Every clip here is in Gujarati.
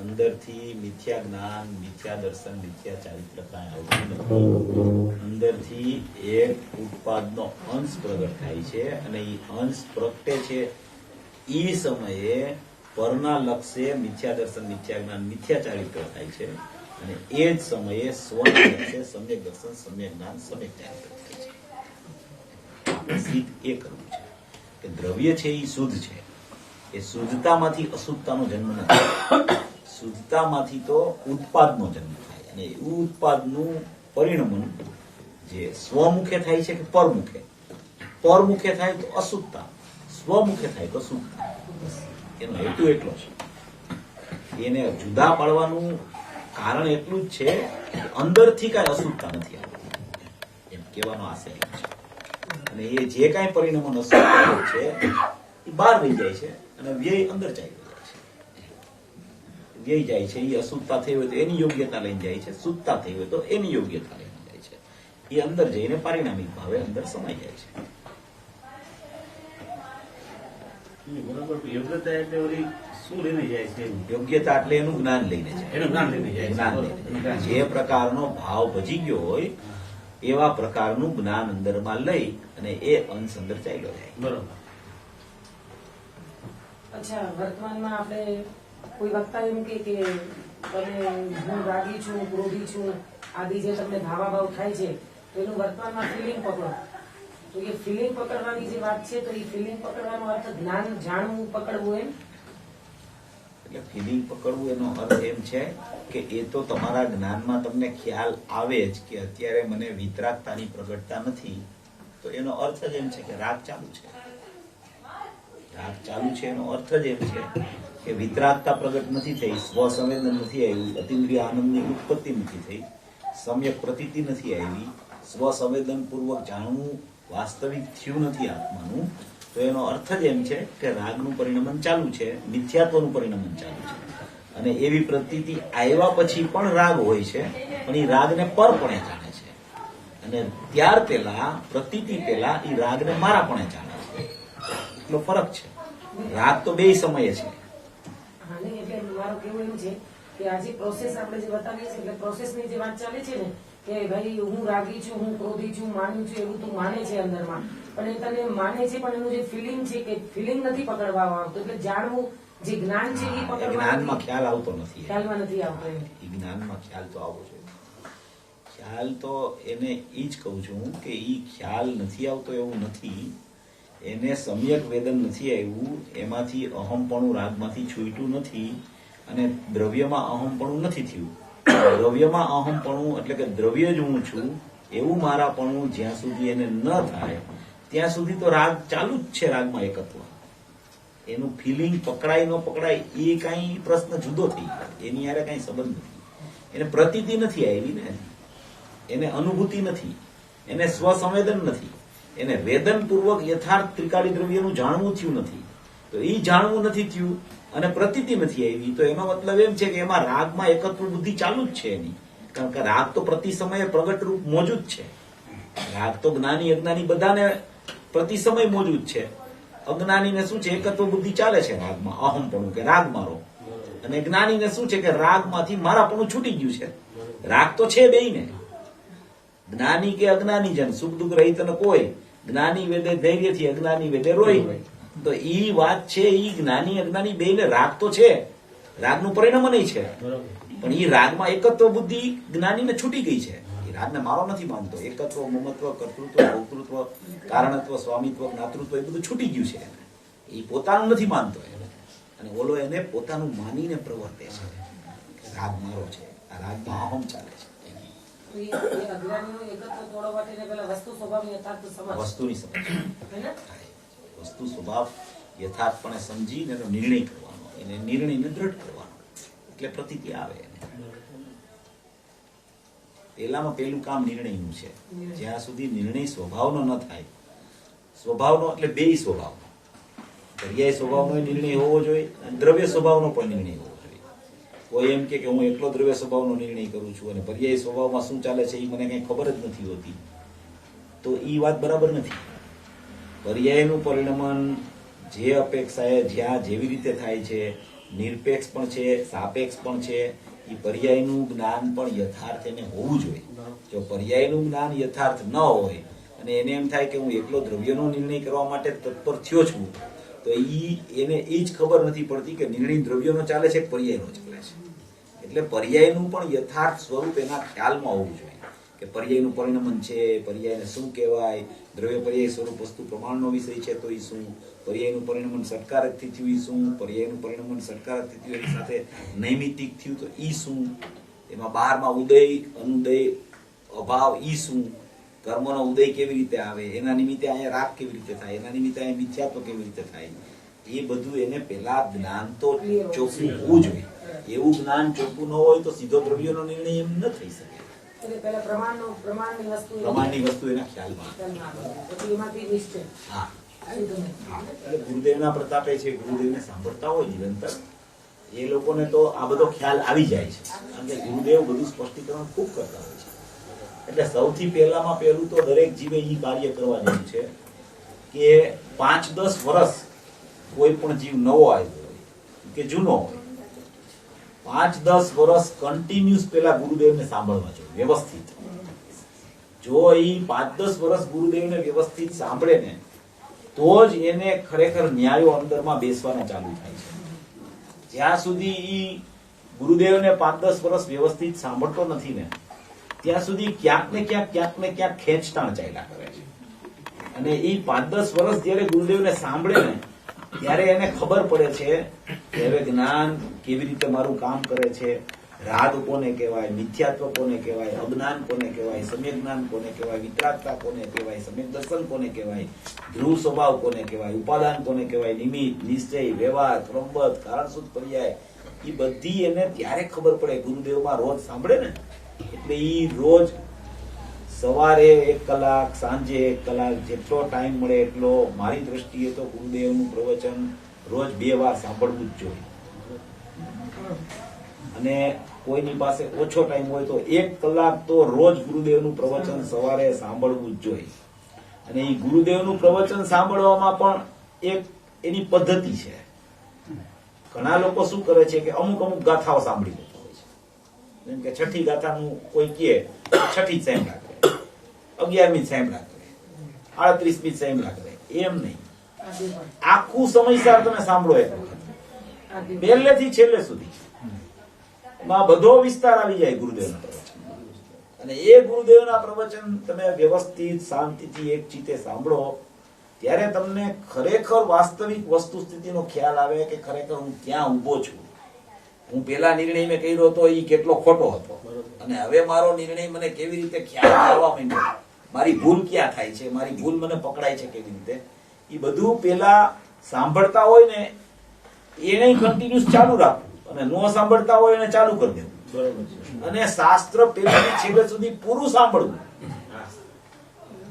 અંદરથી મિથ્યા જ્ઞાન, મિથ્યા દર્શન, મિથ્યા ચારિત્ર કાંઈ આવતું નથી. અંદરથી એક ઉત્પાદનો અંશ પ્રગટ થાય છે અને એ અંશ પ્રગટે છે એ સમયે પરના લક્ષ્ય મિથ્યા દર્શન, મિથ્યા જ્ઞાન, મિથ્યા ચારિત્ર થાય છે અને એ જ સમયે સ્વના લક્ષ્ય સમ્યક દર્શન, સમ્યક જ્ઞાન, સમ્યક ચારિત્ર થાય છે. સિદ્ધ એ કરવું છે કે દ્રવ્ય છે એ શુદ્ધ છે. એ શુદ્ધતામાંથી અશુદ્ધતાનો જન્મ નથી. શુદ્ધતામાંથી તો ઉત્પાદનો જન્મ થાય અને એ ઉત્પાદનું પરિણમન જે સ્વમુખે થાય છે કે પરમુખે. પરમુખે થાય તો અશુદ્ધતા, સ્વમુખે થાય તો શુદ્ધતા. એનો હેતુ એટલો છે. એને જુદા પાડવાનું કારણ એટલું જ છે કે અંદરથી કાંઈ અશુદ્ધતા નથી આવતી એમ કહેવાનો આશય છે. અને એ જે કાંઈ પરિણમન અશુદ્ધતા છે એ બહાર રહી જાય છે અને વ્યય અંદર ચાલ્યો જાય છે. વ્યય જાય છે એ અશુદ્ધતા થઈ હોય તો એની યોગ્યતા લઈને જાય છે, શુદ્ધતા થઈ હોય તો એની યોગ્યતા લઈને જાય છે. એ અંદર જઈને પારિણામિક ભાવે અંદર સમાઈ જાય છે. યોગ્યતા એટલે ઓલી શું લઈને જાય છે? યોગ્યતા એટલે એનું જ્ઞાન લઈને જાય. એનું જ્ઞાન લઈને જાય. જ્ઞાન લઈને જાય. જે પ્રકારનો ભાવ ભજી ગયો હોય એવા પ્રકારનું જ્ઞાન અંદરમાં લઈ અને એ અંશ અંદર ચાલ્યો જાય. બરોબર. અચ્છા, વર્તમાનમાં આપણે કોઈ વક્તા એમ કે તમે હું રાગી છું, ક્રોધી છું આદિ જે તમને ભાવાભાવ થાય છે તો એનું વર્તમાનમાં ફિલિંગ પકડો. તો એ ફિલિંગ પકડવાની જે વાત છે તો એ ફિલિંગ પકડવાનો અર્થ જ્ઞાન જાણવું પકડવું એમ? એટલે ફિલિંગ પકડવું એનો અર્થ એમ છે કે એ તો તમારા જ્ઞાનમાં તમને ખ્યાલ આવે જ કે અત્યારે મને વિતરાગતાની પ્રગટતા નથી, તો એનો અર્થ જ એમ છે કે રાગ ચાલુ છે. રાગ ચાલુ છે એનો અર્થ જ એમ છે કે વિતરાગતા પ્રગટ નથી થઈ, સ્વસંવેદન નથી આવ્યું, અતિન્દ્રિય આનંદની ઉત્પત્તિ નથી થઈ, સમ્યક પ્રતીતિ નથી આવી, સ્વસંવેદન પૂર્વક જાણવું વાસ્તવિક થયું નથી આત્માનું, તો એનો અર્થ જ એમ છે કે રાગનું પરિણમન ચાલુ છે, મિથ્યાત્વનું પરિણમન ચાલુ છે. અને એવી પ્રતીતિ આવ્યા પછી પણ રાગ હોય છે, પણ એ રાગને પરપણે જાણે છે અને ત્યાર પેલા પ્રતીતિ પેલા એ રાગને મારાપણે જાણે છે. એટલો ફરક છે. રાગ તો બે સમયે છે. હા, નહીં એટલે મારું કેવું એવું છે કે આજે પ્રોસેસ આપણે જે બતાવીએ છીએ એટલે પ્રોસેસની જે વાત ચાલે છે ને કે ભાઈ હું રાગી છું, હું ક્રોધી છું, માન્યું છું એવું તું માને છે અંદરમાં, પણ એ તને માને છે પણ એનું જે ફિલિંગ છે કે ફિલિંગ નથી પકડવામાં આવતું. એટલે જાણવું જે જ્ઞાન છે એ પકડવામાં જ્ઞાનમાં ખ્યાલ આવતો નથી. ખ્યાલમાં નથી આવતો એમ. એ જ્ઞાનમાં ખ્યાલ તો આવવો જોઈએ. ખ્યાલ તો એને એ જ કહું છું કે એ ખ્યાલ નથી આવતો એવું નથી, એને સમ્યક વેદન નથી આવ્યું, એમાંથી અહમપણું રાગમાંથી છૂટ્યું નથી અને દ્રવ્યમાં અહમપણું નથી થયું. દ્રવ્યમાં અહમપણું એટલે કે દ્રવ્ય જ હું છું એવું મારાપણું જ્યાં સુધી એને ન થાય ત્યાં સુધી તો રાગ ચાલુ જ છે. રાગમાં એકત્વ, એનું ફિલિંગ પકડાય ન પકડાય એ કઈ પ્રશ્ન જુદો થઈ ગયો. એની યારે કઈ સંબંધ નથી. એને પ્રતીતિ નથી આવી ને, એને અનુભૂતિ નથી, એને સ્વસંવેદન નથી, એને વેદનપૂર્વક યથાર્થ ત્રિકાળી દ્રવ્યનું જાણવું થયું નથી. તો એ જાણવું નથી થયું અને પ્રતીતિ નથી આવી, તો એનો મતલબ એમ છે કે એમાં રાગમાં એકત્વ બુદ્ધિ ચાલુ જ છે એની. કારણ કે રાગ તો પ્રતિ સમયે પ્રગટ રૂપ મોજૂદ છે. રાગ તો જ્ઞાની અજ્ઞાની બધાને પ્રતિ સમય મોજૂદ છે. અજ્ઞાનીને શું છે, એકત્વ બુદ્ધિ ચાલે છે રાગમાં, અહમપણું કે રાગ મારો, અને જ્ઞાનીને શું છે કે રાગમાંથી મારાપણું છૂટી ગયું છે. રાગ તો છે બેયને, જ્ઞાની કે અજ્ઞાની જન સુખ દુઃખ રહિત ન કોઈ, જ્ઞાની વેદે ધૈર્યથી, અજ્ઞાની વેદે રોઈ. તો ઈ વાત છે, ઈ જ્ઞાની અજ્ઞાની બેયને રાગ તો છે, રાગનું પરિણમન છે, પણ ઈ રાગમાં એકત્વ બુદ્ધિ જ્ઞાનીને છૂટી ગઈ છે. એ રાગને મારો નથી માનતો. એકત્વ, મમત્વ, કર્તૃત્વ, ભોક્તૃત્વ, કારણત્વ, સ્વામિત્વ, જ્ઞાતૃત્વ એ બધું છૂટી ગયું છે. એ પોતાનું નથી માનતો અને ઓલો એને પોતાનું માનીને પ્રવર્તે છે. રાગ મારો છે, આ રાગમાં અહમ ચાલે છે. વસ્તુની સમજ, વસ્તુ સ્વભાવ યથાર્થપણે સમજીને એનો નિર્ણય કરવાનો, એને નિર્ણયને દ્રઢ કરવાનો, એટલે પ્રતીતિ આવે. પેલામાં પેલું કામ નિર્ણયનું છે. જ્યાં સુધી નિર્ણય સ્વભાવનો ન થાય, સ્વભાવનો એટલે બે સ્વભાવનો, પર્યાય સ્વભાવનો નિર્ણય હોવો જોઈએ અને દ્રવ્ય સ્વભાવનો પણ નિર્ણય હોવો જોઈએ. કોઈ એમ કે હું એકલો દ્રવ્ય સ્વભાવનો નિર્ણય કરું છું અને પર્યાય સ્વભાવમાં શું ચાલે છે એ મને કઈ ખબર જ નથી હોતી, તો એ વાત બરાબર નથી. પર્યાયનું પરિણમન જે અપેક્ષાએ જ્યાં જેવી રીતે થાય છે, નિરપેક્ષ પણ છે, સાપેક્ષ પણ છે. એ પર્યાયનું જ્ઞાન પણ યથાર્થ એને હોવું જોઈએ. જો પર્યાયનું જ્ઞાન યથાર્થ ન હોય અને એને એમ થાય કે હું એકલો દ્રવ્યનો નિર્ણય કરવા માટે તત્પર થયો છું, તો એને એ જ ખબર નથી પડતી કે નિર્ણય દ્રવ્યનો ચાલે છે કે પર્યાયનો ચાલે છે. એટલે પર્યાયનું પણ યથાર્થ સ્વરૂપ એના ખ્યાલમાં હોવું જોઈએ કે પર્યાયનું પરિણમન છે, પર્યાયને શું કહેવાય, દ્રવ્ય પર્યાય સ્વરૂપ વસ્તુ પ્રમાણનો વિષય છે તો એ શું, પર્યાયનું પરિણમન સટકારકથી થયું એ શું, પર્યાયનું પરિણમન સટકારકથી થયું એની સાથે નૈમિતિક થયું તો એ શું, એમાં બહારમાં ઉદય અનુદય અભાવ એ શું, કર્મનો ઉદય કેવી રીતે આવે, એના નિમિત્તે અહીંયા રાગ કેવી રીતે થાય, એના નિમિત્તે અહીંયા મિથ્યાત્વ કેવી રીતે થાય, એ બધું એને પેલા જ્ઞાન તો ચોખ્ખું હોવું જોઈએ. એવું જ્ઞાન ચોખ્ખું ન હોય તો સીધો દ્રવ્યનો નિર્ણય એમ ન થઈ શકે. એટલે પહેલા પ્રમાણની વસ્તુ એના ખ્યાલમાં પછી એમાંથી નિશ્ચય. હા. એટલે ગુરુદેવના પ્રતાપે છે, ગુરુદેવને સાંભળતા હોય નિરંતર એ લોકોને તો આ બધો ખ્યાલ આવી જાય છે, કારણ કે ગુરુદેવ બધું સ્પષ્ટીકરણ ખૂબ કરતા હોય છે. એટલે સૌથી પહેલામાં પહેલું તો દરેક જીવે એ કાર્ય કરવા જેવું છે કે 5-10 વર્ષ કોઈ પણ જીવ નવો આવ્યો હોય કે જૂનો હોય, 5-10 વર્ષ કન્ટિન્યુઅસ પેલા ગુરુદેવને સાંભળવા જોઈએ વ્યવસ્થિત. જો એ 5-10 વર્ષ ગુરુદેવને વ્યવસ્થિત સાંભળે ને તો જ એને ખરેખર ન્યાયો અંદરમાં બેસવાના ચાલુ થાય છે. જ્યાં સુધી ઈ ગુરુદેવને 5-10 વર્ષ વ્યવસ્થિત સાંભળતો નથી ને ત્યાં સુધી ક્યાંક ને ક્યાંક ખેંચતાણ ચાલ્યા કરે છે. અને એ 5-10 વર્ષ જયારે ગુરુદેવને સાંભળે ને ત્યારે એને ખબર પડે છે કે હવે જ્ઞાન કેવી રીતે મારું કામ કરે છે, રાગ કોને કહેવાય, મિથ્યાત્વ કોને કહેવાય, અજ્ઞાન કોને કહેવાય, સમ્યક જ્ઞાન કોને કહેવાય, વિતરાગતા કોને કહેવાય, સમ્યક દર્શન કોને કહેવાય, ધ્રુવ સ્વભાવ કોને કહેવાય, ઉપાદાન કોને કહેવાય, નિમિત્ત, નિશ્ચય, વ્યવહાર, ક્રમબદ્ધ, કારણસૂત્ર પર્યાય, એ બધી એને ત્યારે ખબર પડે ગુરુદેવમાં રોજ સાંભળે ને. એટલે ઈ રોજ સવારે 1 કલાક, સાંજે 1 કલાક, જેટલો ટાઈમ મળે એટલો મારી દ્રષ્ટિએ તો ગુરુદેવનું પ્રવચન રોજ 2 વાર સાંભળવું જ જોઈએ. અને કોઈની પાસે ઓછો ટાઈમ હોય તો 1 કલાક તો રોજ ગુરુદેવનું પ્રવચન સવારે સાંભળવું જ જોઈએ. અને એ ગુરુદેવનું પ્રવચન સાંભળવામાં પણ એક એની પદ્ધતિ છે. ઘણા લોકો શું કરે છે કે અમુક ગાથાઓ સાંભળી લેતા હોય છે. જેમ કે 6ઠી ગાથાનું કોઈ કહે 6ઠી જ સાંભળા કરે, 11મી જ સાંભળા કરે, 38મી જ સાંભળા કરે, એમ નહીં. આખું સમયસર તમે સાંભળો એક વખત, પહેલેથી છેલ્લે સુધી માં બધો વિસ્તાર આવી જાય ગુરુદેવના પ્રવચન. અને એ ગુરુદેવના પ્રવચન તમે વ્યવસ્થિત શાંતિથી એક ચિત્તે સાંભળો ત્યારે તમને ખરેખર વાસ્તવિક વસ્તુ સ્થિતિનો ખ્યાલ આવે કે ખરેખર હું ક્યાં ઉભો છું. હું પેલા નિર્ણય મેં કર્યો હતો એ કેટલો ખોટો હતો અને હવે મારો નિર્ણય મને કેવી રીતે ખ્યાલ આવવા માંડ્યો, મારી ભૂલ ક્યાં થાય છે, મારી ભૂલ મને પકડાય છે કેવી રીતે, એ બધું પેલા સાંભળતા હોય ને એને કન્ટિન્યુઅસ ચાલુ રાખવું અને ન સાંભળતા હોય એને ચાલુ કરી દેવું. અને શાસ્ત્ર પેલાથી છેલ્લે સુધી પૂરું સાંભળવું.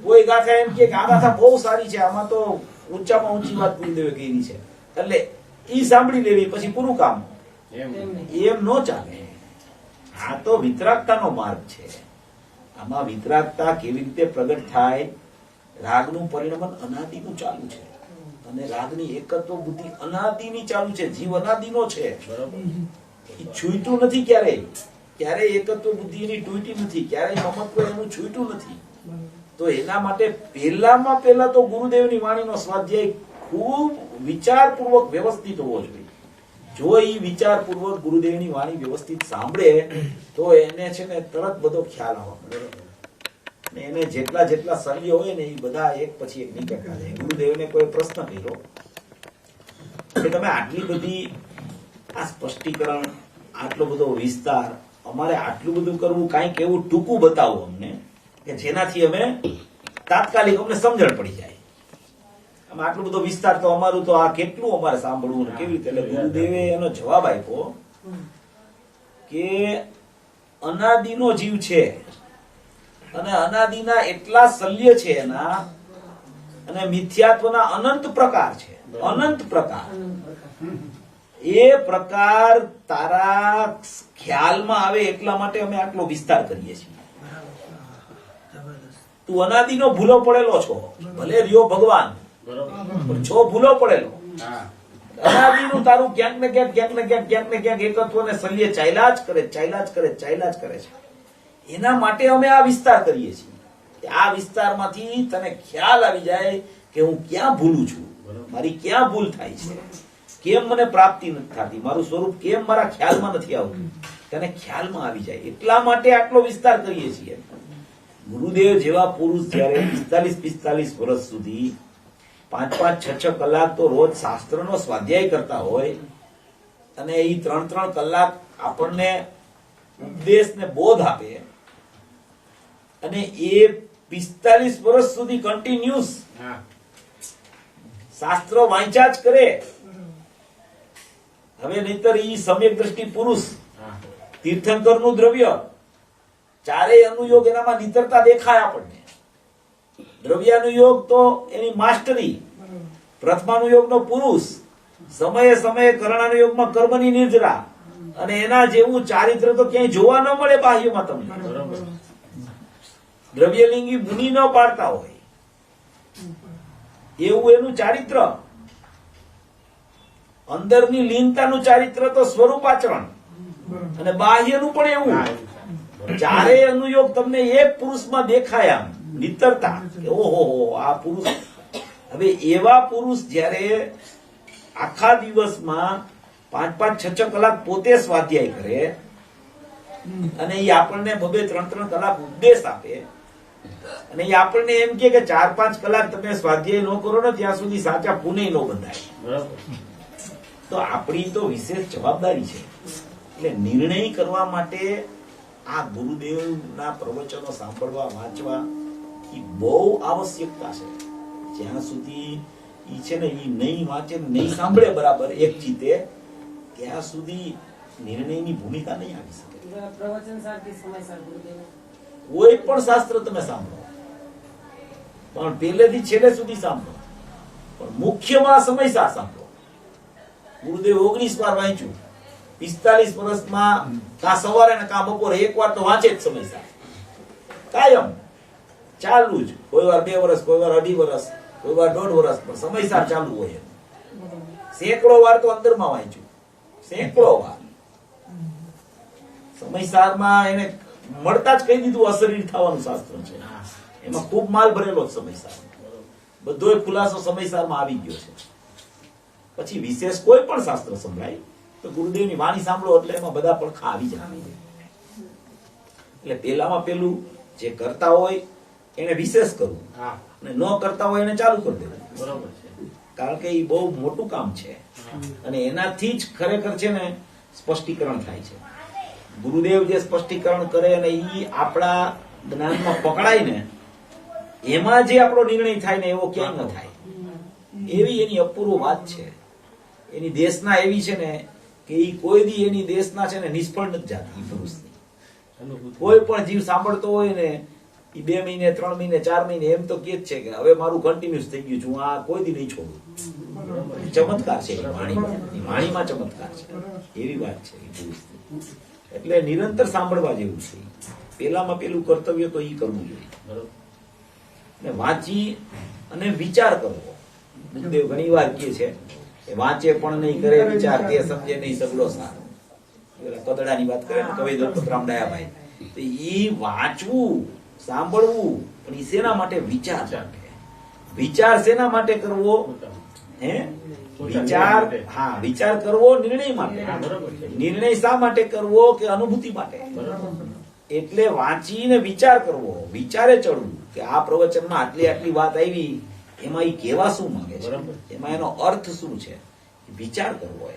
કોઈ ગાથા એમ કે આ ગાથા બહુ સારી છે, આમાં તો ઊંચામાં ઊંચી વાત ગુરુદેવે કહેલી છે એટલે ઈ સાંભળી લેવી પછી પૂરું કામ, એમ નો ચાલે. આ તો વિતરાગતાનો માર્ગ છે. આમાં વિતરાગતા કેવી રીતે પ્રગટ થાય? રાગનું પરિણમન અનાદિનું ચાલુ છે અને રાગની એકત્વ બુદ્ધિ અનાદિની ચાલુ છે, જીવ અનાદિનો છે, છૂટ્યું નથી ક્યારેય એકત્વ બુદ્ધિ એની તૂટી નથી, ક્યારેય મમત્વ એનું છૂટ્યું નથી. તો એના માટે પહેલામાં પહેલા તો ગુરુદેવની વાણીનો સ્વાધ્યાય ખૂબ વિચારપૂર્વક વ્યવસ્થિત હોવો જોઈએ. જો એ વિચારપૂર્વક ગુરુદેવની વાણી વ્યવસ્થિત સાંભળે તો એને છે ને તરત બધો ખ્યાલ આવવા મળે. એને જેટલા શલ્ય હોય ને એ બધા એક પછી એક નીકળતા જાય. ગુરુદેવને કોઈ પ્રશ્ન કર્યો કે તમે આટલી બધી આ સ્પષ્ટીકરણ, આટલો બધો વિસ્તાર, અમારે આટલું બધું કરવું, કાંઈક એવું ટૂંકું બતાવો અમને કે જેનાથી અમે તાત્કાલિક અમને સમજણ પડી જાય. અમે આટલું બધો વિસ્તાર તો અમારું તો આ કેટલું અમારે સાંભળવું ને કેવી રીતે. એટલે ગુરુદેવે એનો જવાબ આપ્યો કે અનાદિનો જીવ છે અને અનાદિના એટલા શલ્ય છે એના, અને મિથ્યાત્વના અનંત પ્રકાર છે, અનંત પ્રકાર. એ પ્રકાર તારા ખ્યાલમાં આવે એટલા માટે અમે આટલો વિસ્તાર કરીએ છીએ. તું અનાદિનો ભૂલો પડેલો છો, ભલે રહ્યો ભગવાન, પણ છો ભૂલો પડેલો. અનાદિનું તારું ક્યાંક ને ક્યાંક એકત્વને શલ્ય ચાલ્યા જ કરે છે. એના માટે અમે આ વિસ્તાર કરીએ છીએ કે આ વિસ્તારમાંથી તને ખ્યાલ આવી જાય કે હું ક્યાં ભૂલું છું, મારી ક્યાં ભૂલ થાય છે, કેમ મને પ્રાપ્તિ નથી થતી, મારું સ્વરૂપ કેમ મારા ખ્યાલમાં નથી આવતું, તને ખ્યાલમાં આવી જાય. એટલા માટે આટલો વિસ્તાર કરીએ છીએ. ગુરુદેવ જેવા પુરુષ જયારે 45 વર્ષ સુધી 5-5, 6-6 કલાક તો રોજ શાસ્ત્રનો સ્વાધ્યાય કરતા હોય અને એ 3-3 કલાક આપણને ઉપદેશ ને બોધ આપે અને એ 45 વર્ષ સુધી કન્ટિન્યુઅસ શાસ્ત્ર વાંચ્યા જ કરે. હવે નહીતર ઈ સમ્યક દ્રષ્ટિ પુરુષ, તીર્થંકરનું દ્રવ્ય, ચારેય અનુયોગ એનામાં નિતરતા દેખાય આપણને. દ્રવ્યાનુયોગ તો એની માસ્ટરી, પ્રથમાનુયોગનો પુરુષ, સમયે સમયે કરણાનુયોગમાં કર્મની નિર્જરા, અને એના જેવું ચારિત્ર તો ક્યાંય જોવા ન મળે બાહ્યમાં તમને. દ્રવ્યલિંગી મુનિ ન પાડતા હોય એવું એનું ચારિત્ર. અંદરની લીનતાનું ચારિત્ર તો સ્વરૂપાચરણ, અને બાહ્યનું પણ એવું. ચારેય અનુયોગ તમને એક પુરુષમાં દેખાય આમ નિતરતા કે ઓહો આ પુરુષ. હવે એવા પુરુષ જયારે આખા દિવસમાં 5-5, 6-6 કલાક પોતે સ્વાધ્યાય કરે અને એ આપણને 2-3 કલાક ઉપદેશ આપે અને એ આપણને એમ કે 4-5 કલાક તમે સ્વાધ્યાય ન કરો ને ત્યાં સુધી સાચા પુણ્ય ન બંધાય, તો આપણી તો વિશેષ જવાબદારી છે. એટલે નિર્ણય કરવા માટે આ ગુરુદેવના પ્રવચનો સાંભળવા, વાંચવા એ બહુ આવશ્યકતા છે. જ્યાં સુધી ઈ છે ને ઈ નહીં વાંચે, નહીં સાંભળે બરાબર એક ચીતે, ત્યાં સુધી નિર્ણયની ભૂમિકા નહીં આવી શકે. પ્રવચન સાથે સમયસર ગુરુદેવ કોઈ પણ શાસ્ત્ર તમે સાંભળો, પણ પહેલેથી છેલ્લે સુધી સાંભળો, પણ મુખ્યમાં સમયસર સાંભળો. ગુરુદેવ 19 વાર વાંચ્યું, 45 વર્ષમાં કા સવારે ને કા બપોરે એક વાર તો વાંચે જ સમયસર, કાયમ ચાલુ જ. કોઈ વાર 2 વર્ષ, કોઈ વાર 2.5 વર્ષ, કોઈ વાર 1.5 વર્ષ, પણ સમયસર ચાલુ હોય. સેંકડો વાર તો અંદરમાં વાંચ્યું, સેંકડો વાર સમયસારમાં એને મળતા જ કહી દીધું અશરીર થવાનું શાસ્ત્ર છે. એમાં ખૂબ માલ ભરેલો સમયસાર, બધો ખુલાસો સમયસારમાં આવી ગયો છે. પછી વિશેષ કોઈ પણ શાસ્ત્ર સંભળાય તો ગુરુદેવની વાણી સાંભળો એટલે એમાં બધા પડખા આવી જાય. એટલે પેલામાં પેલું જે કરતા હોય એને વિશેષ કરવું, અને ન કરતા હોય એને ચાલુ કરી દેવું. બરોબર છે. કારણ કે એ બહુ મોટું કામ છે અને એનાથી જ ખરેખર છે ને સ્પષ્ટીકરણ થાય છે. ગુરુદેવ જે સ્પષ્ટીકરણ કરે અને એ આપણા જ્ઞાનમાં પકડાય ને એમાં જે આપણો નિર્ણય થાય ને એવો ક્યાંય ન થાય. એવી એની અપૂર્વ વાત છે. એની દેશના એવી છે ને કે એ કોઈ દી એની દેશના છે ને નિષ્ફળ નથી જાતી. પુરુષની કોઈ પણ જીવ સાંભળતો હોય ને એ 2 મહિને, 3 મહિને, 4 મહિને એમ તો કે જ છે કે હવે મારું કન્ટિન્યુઅસ થઈ ગયું છું, આ કોઈ દી નહીં છોડું. ચમત્કાર છે વાણીમાં ચમત્કાર છે. એવી વાત છે એ પુરુષની. એટલે નિરંતર સાંભળવા જેવું છે. પેલામાં પેલું કર્તવ્ય તો એ કરવું જોઈએ. ને વાંચી અને વિચાર કરવો. ગુરુદેવ ઘણી વાર કહે છે કે વાંચે પણ નહીં કરે વિચાર, તે સમજે નહીં સગડો સાર. કદડાની વાત કરે ને કવિ દત્તરામ ડાયાભાઈ, તો ઈ વાંચવું, સાંભળવું, પણ ઈ શેના માટે? વિચાર માટે. વિચાર શેના માટે કરવો? વિચાર, હા, વિચાર કરવો નિર્ણય માટે. નિર્ણય શા માટે કરવો? કે અનુભૂતિ માટે. એટલે વાંચીને વિચાર કરવો, વિચારે ચડવું કે આ પ્રવચનમાં આટલી વાત આવી, એમાં એ કેવા શું માંગે છે, એમાં એનો અર્થ શું છે, વિચાર કરવો.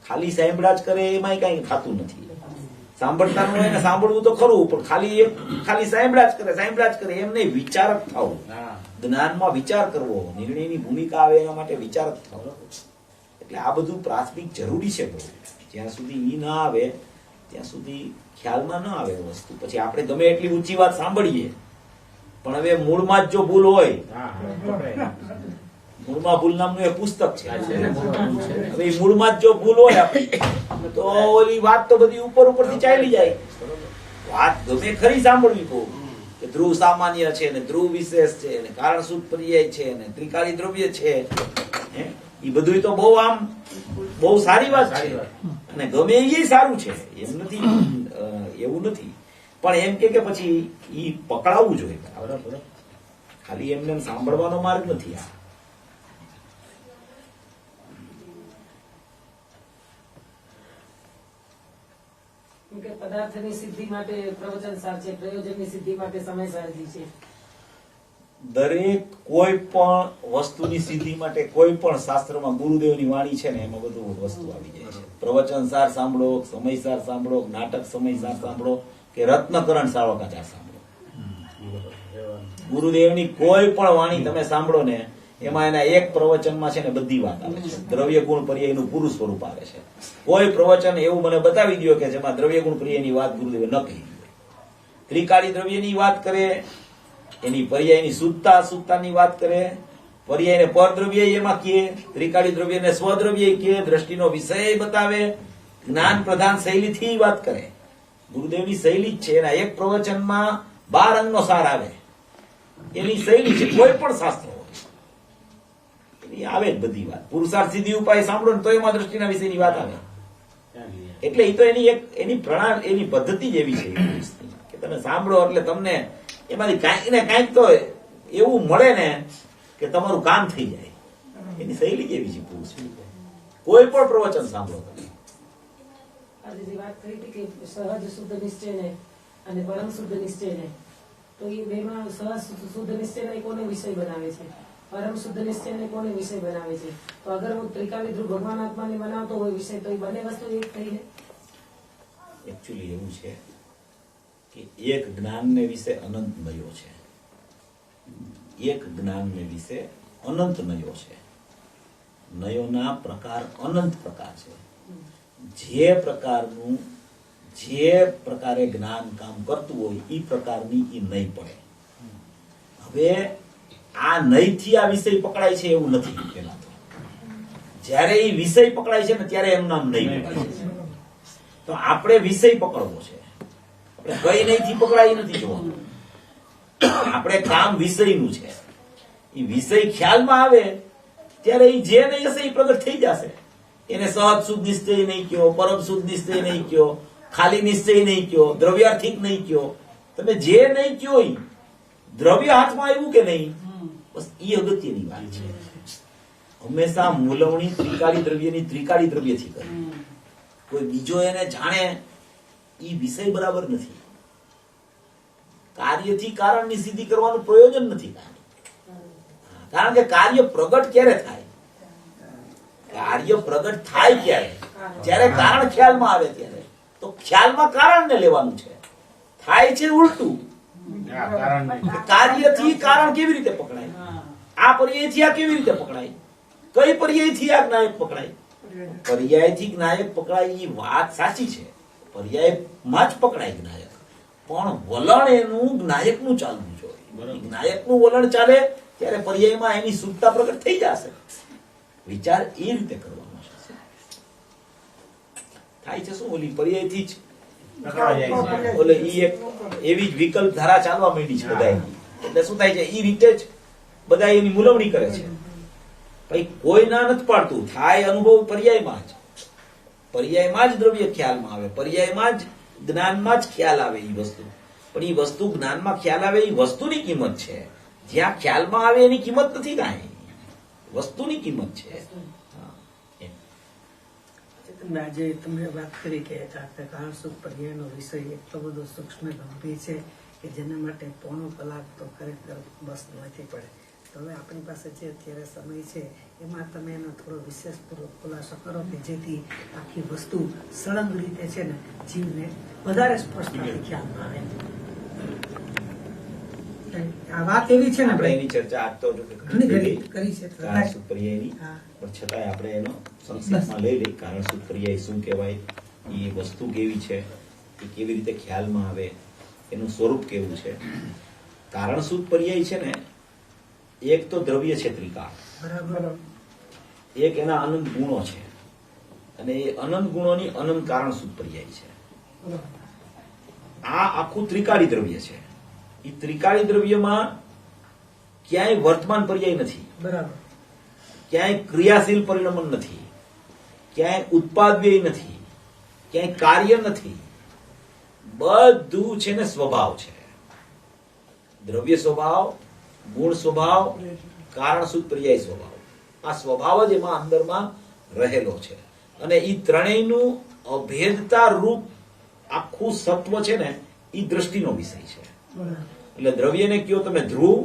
ખાલી સાંભળા જ કરે એમાં કઈ થતું નથી. સાંભળતા ન હોય ને સાંભળવું તો ખરું, પણ ખાલી સાંભળા જ કરે એમ નહીં. વિચારક થવું, જ્ઞાનમાં વિચાર કરવો, નિર્ણયની ભૂમિકા આવે એના માટે વિચારક થવું. એટલે આ બધું પ્રાથમિક જરૂરી છે. જ્યાં સુધી ઈ ના આવે ત્યાં સુધી ખ્યાલમાં ન આવે વસ્તુ. પછી આપણે ગમે એટલી ઊંચી વાત સાંભળીએ પણ હવે મૂળમાં જ જો ભૂલ હોય, મૂળમાં ભૂલ નામનું એક પુસ્તક છે. હવે મૂળમાં જ જો ભૂલ હોય આપણી તો ઓલી વાત તો બધી ઉપરથી ચાલી જાય. વાત ગમે ખરી સાંભળવી બહુ, કે ધ્રુવ સામાન્ય છે ને ધ્રુવ વિશેષ છે ને કારણ સૂત પર્યાય છે ને ત્રિકાળી દ્રવ્ય છે, એ બધું તો બહુ સારી વાત છે સારી વાત. અને ગમે એ સારું છે, એમ નથી, એવું નથી, પણ એમ કે પછી ઈ પકડાવવું જોઈએ. બરાબર. ખાલી એમને એમ સાંભળવાનો માર્ગ નથી આ. કેમ કે પદાર્થની સિદ્ધિ માટે પ્રવચન સાર છે, પ્રયોજનની સિદ્ધિ માટે સમય સારજી છે. દરેક કોઈ પણ વસ્તુની સિદ્ધિ માટે કોઈ પણ શાસ્ત્રમાં ગુરુદેવની વાણી છે ને એમાં બધું વસ્તુ આવી જાય છે. પ્રવચન સાર સાંભળો, સમયસાર સાંભળો, નાટક સમયસાર સાંભળો કે રત્નકરણ સાવકાચાર સાંભળો, ગુરુદેવની કોઈ પણ વાણી તમે સાંભળો ને એમાં એના એક પ્રવચનમાં છે ને બધી વાત આવે છે. દ્રવ્ય ગુણ પર્યાયનું પૂરું સ્વરૂપ આવે છે. કોઈ પ્રવચન એવું મને બતાવી દો કે જેમાં દ્રવ્ય ગુણ પર્યાયની વાત ગુરુદેવે ન કહી હોય. ત્રિકાળી દ્રવ્યની વાત કરે, એની પર્યાયની શુદ્ધતા અશુદ્ધતાની વાત કરે, પર્યાયને પરદ્રવ્ય એમાં કહે, ત્રિકાળી દ્રવ્યને સ્વદ્રવ્ય કહે, દ્રષ્ટિનો વિષય બતાવે, જ્ઞાન પ્રધાન શૈલીથી વાત કરે. ગુરુદેવની શૈલી જ છે. એના એક પ્રવચનમાં 12 અંગનો સાર આવે, એની શૈલી છે. કોઈ પણ શાસ્ત્ર હોય એની આવે જ બધી વાત. પુરુષાર્થ સિદ્ધિ ઉપાય સાંભળો ને તો એમાં દ્રષ્ટિના વિષયની વાત આવે. એટલે એ તો એની પ્રણાલી, એની પદ્ધતિ જ એવી છે કે તમે સાંભળો એટલે તમને એમાંથી કાંઈક ને કાંઈક તો એવું મળે ને કે તમારું કામ થઈ જાય. એની શૈલી જ એવી છે પુરુષ. કોઈ પણ પ્રવચન સાંભળો તમે. આજે જે વાત કરી હતી કે સહજ શુદ્ધ નિશ્ચયને અને પરમ શુદ્ધ નિશ્ચયને, તો એ બેમાં સહજ શુદ્ધ નિશ્ચયને કોને વિષય બનાવે છે, પરમ શુદ્ધ નિશ્ચયને કોને વિષય બનાવે છે? તો અગર હું ત્રિકાળી ધ્રુવ ભગવાન આત્માને બનાવતો હોય વિષય, તો એ બંને વસ્તુ એક થઈ ને. એકચ્યુઅલી એવું છે કે એક જ્ઞાનને વિશે અનંત નયો છે. એક જ્ઞાનને વિશે અનંત નયો છે. નયોના પ્રકાર અનંત પ્રકાર છે. જે પ્રકારે જ્ઞાન કામ કરતું હોય એ પ્રકારની ઈ નહીં પડે. હવે આ નહીંથી આ વિષય પકડાય છે એવું નથી. પેલા તો જયારે એ વિષય પકડાય છે ને ત્યારે એનું નામ નહીં પકડાય છે. તો આપણે વિષય પકડવો છે. આપણે કઈ નહીંથી પકડાય નથી જોવાનું. આપણે કામ વિષયનું છે. એ વિષય ખ્યાલમાં આવે ત્યારે એ જે નહીં હશે એ પ્રગટ થઈ જશે. એને સહજ શુદ્ધ નિશ્ચય નહીં કયો, પરમ શુદ્ધ નિશ્ચય નહીં કયો, ખાલી નિશ્ચય નહીં કયો, દ્રવ્યાર્થિક નહીં કયો, તમે જે નહીં કયો એ દ્રવ્ય હાથમાં આવ્યું કે નહીં, બસ એ અગત્યની વાત છે. હંમેશા મૂલવણી ત્રિકાળી દ્રવ્યની ત્રિકાળી દ્રવ્યથી કરવી. કોઈ બીજો એને જાણે એ વિષય બરાબર નથી. કાર્યથી કારણની સિદ્ધિ કરવાનું પ્રયોજન નથી. કારણ કે કાર્ય પ્રગટ ક્યારે થાય? કાર્ય પ્રગટ થાય ક્યારે? જ્યારે કારણ ખ્યાલમાં આવે ત્યારે. તો ખ્યાલમાં કારણને લેવાનું છે. થાય છે ઉલટું. કાર્યથી કારણ કેવી રીતે પકડાય? આ પર્યાયથી આ કેવી રીતે પકડાય? કઈ પર્યાયથી આ જ્ઞાયક પકડાય? પર્યાયથી જ્ઞાયક પકડાય એ વાત સાચી છે. પર્યાયમાં જ પકડાય જ્ઞાયક, પણ વલણ એનું જ્ઞાયકનું ચાલવું જોઈએ. જ્ઞાયકનું વલણ ચાલે ત્યારે પર્યાયમાં એની શુદ્ધતા પ્રગટ થઈ જશે. વિચાર એ રીતે કરવાનો છે. થાય છે શું? ઓલી પર્યાયથી જ ઓલે ઈ એક એવી જ વિકલ્પ ધારા ચાલવા માંડી છે બધાની. એટલે શું થાય છે? ઈ રીતે જ બધા એની મૂલવણી કરે છે. ભાઈ કોઈ ના નથી પાડતું. થાય અનુભવ પર્યાયમાં જ. પર્યાયમાં જ દ્રવ્ય ખ્યાલમાં આવે, પર્યાયમાં જ જ્ઞાનમાં જ ખ્યાલ આવે. એ વસ્તુ પણ એ વસ્તુ જ્ઞાનમાં ખ્યાલ આવે એ વસ્તુની કિંમત છે. જ્યાં ખ્યાલમાં આવે એની કિંમત નથી કાંઈ, વસ્તુની કિંમત છે. આજે તમે વાત કરી કે કારણ સુખ પર્યાયનો વિષય એટલો બધો સૂક્ષ્મ ગંભીર છે કે જેના માટે પોણો કલાક તો ખરેખર બસ નથી પડે. તો હવે આપણી પાસે જે અત્યારે સમય છે એમાં તમે એનો થોડો વિશેષપૂર્વક ખુલાસો કરો કે જેથી આખી વસ્તુ સળંગ રીતે છે ને જીવને વધારે સ્પષ્ટતાથી ખ્યાલમાં આવે. આ વાત એવી છે ને આપણે એની ચર્ચા આજ તો ઘણી ઘણી કરી છે કારણ સુખ પર્યાયની, પણ છતાંય આપણે એનો સંક્ષિપ્તમાં લઈ લઈ. કારણ સુખ પર્યાય શું કહેવાય, એ વસ્તુ કેવી છે, એ કેવી રીતે ખ્યાલમાં આવે, એનું સ્વરૂપ કેવું છે. કારણ સુખ પર્યાય છે ને, એક તો દ્રવ્ય છે ત્રિકાળ, બરાબર, એક એના અનંત ગુણો છે, અને એ અનંત ગુણોની અનંત કારણ સુખ પર્યાય છે. આ આખું ત્રિકાળી દ્રવ્ય છે. એ ત્રિકાળી દ્રવ્યમાં ક્યાંય વર્તમાન પર્યાય નથી. બરાબર. ક્યાંય ક્રિયાશીલ પરિણમન નથી, ક્યાંય ઉત્પાદ વ્યય નથી, ક્યાંય કાર્ય નથી. બધું છે ને સ્વભાવ છે. દ્રવ્ય સ્વભાવ, ગુણ સ્વભાવ, કારણ શુદ્ધ પર્યાય સ્વભાવ. આ સ્વભાવ જ એમાં અંદરમાં રહેલો છે. અને એ ત્રણેયનું અભેદતા રૂપ આખું સત્વ છે ને એ દ્રષ્ટિનો વિષય છે. એટલે દ્રવ્યને કયો તમે ધ્રુવ,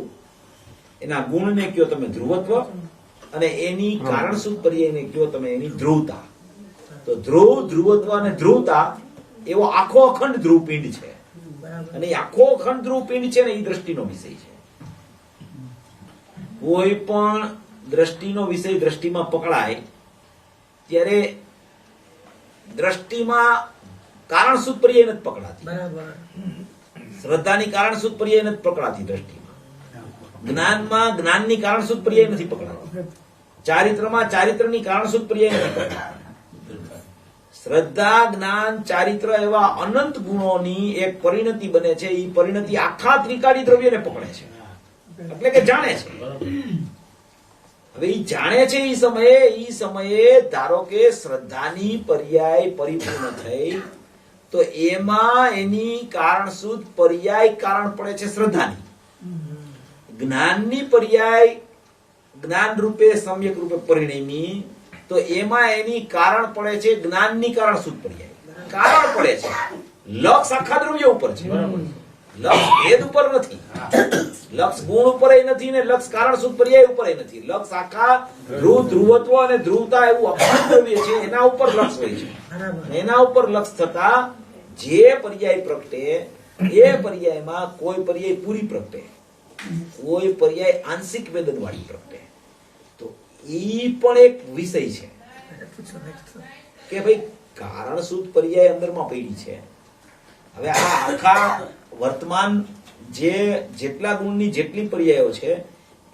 એના ગુણને કયો તમે ધ્રુવત્વ, અને એની કારણ શુદ્ધ પર્યાયને કયો તમે એની ધ્રુવતા. તો ધ્રુવ, ધ્રુવત્વ અને ધ્રુવતા એવો આખો અખંડ ધ્રુવ પિંડ છે. અને એ આખો અખંડ ધ્રુવ પિંડ છે ને એ દ્રષ્ટિનો વિષય છે. કોઈ પણ દ્રષ્ટિનો વિષય દ્રષ્ટિમાં પકડાય ત્યારે દ્રષ્ટિમાં કારણ શુદ્ધ પર્યાય નથી પકડાતી. શ્રદ્ધાની કારણ શુદ્ધ પર્યાય નથી પકડાતી દ્રષ્ટિમાં. જ્ઞાનમાં જ્ઞાનની કારણ શુદ્ધ પર્યાય નથી પકડાતી. ચારિત્રમાં ચારિત્રની કારણ શુદ્ધ પર્યાય નથી પકડાતી. શ્રદ્ધા, જ્ઞાન, ચારિત્ર એવા અનંત ગુણોની એક પરિણતિ બને છે. એ પરિણતિ આખા ત્રિકાળી દ્રવ્યને પકડે છે, એટલે કે જાણે છે. હવે એ જાણે છે એ સમયે ધારો કે શ્રદ્ધાની પર્યાય પરિપૂર્ણ થઈ તો એમાં એની કારણ શુદ્ધ પર્યાય કારણ પડે છે શ્રદ્ધાની. જ્ઞાનની પર્યાય જ્ઞાન રૂપે સમ્યક રૂપે પરિણમી તો એમાં એની કારણ પડે છે જ્ઞાનની કારણ શુદ્ધ પર્યાય. કારણ પડે છે લક્ષ આખા દ્રવ્ય ઉપર છે, લક્ષ ભેદ ઉપર નથી, લક્ષ ગુણ ઉપર નથી ને લક્ષ કારણ શુદ્ધ પર્યાય ઉપર નથી. લક્ષ આખા ધ્રુવ, ધ્રુવત્વ અને ધ્રુવતા એવું અખંડ દ્રવ્ય છે એના ઉપર લક્ષ હોય છે. એના ઉપર લક્ષ થતા જે પર્યાય પ્રગટે એ પર્યાયમાં કોઈ પર્યાય પૂરી પ્રગટે, કોઈ પર્યાય આંશિક વેદન વાળી પ્રગટે. તો ઈ પણ એક વિષય છે કે ભાઈ કારણ શુદ્ધ પર્યાય અંદરમાં પડી છે. હવે આ આખા વર્તમાન જેટલા ગુણની જેટલી પર્યાયો છે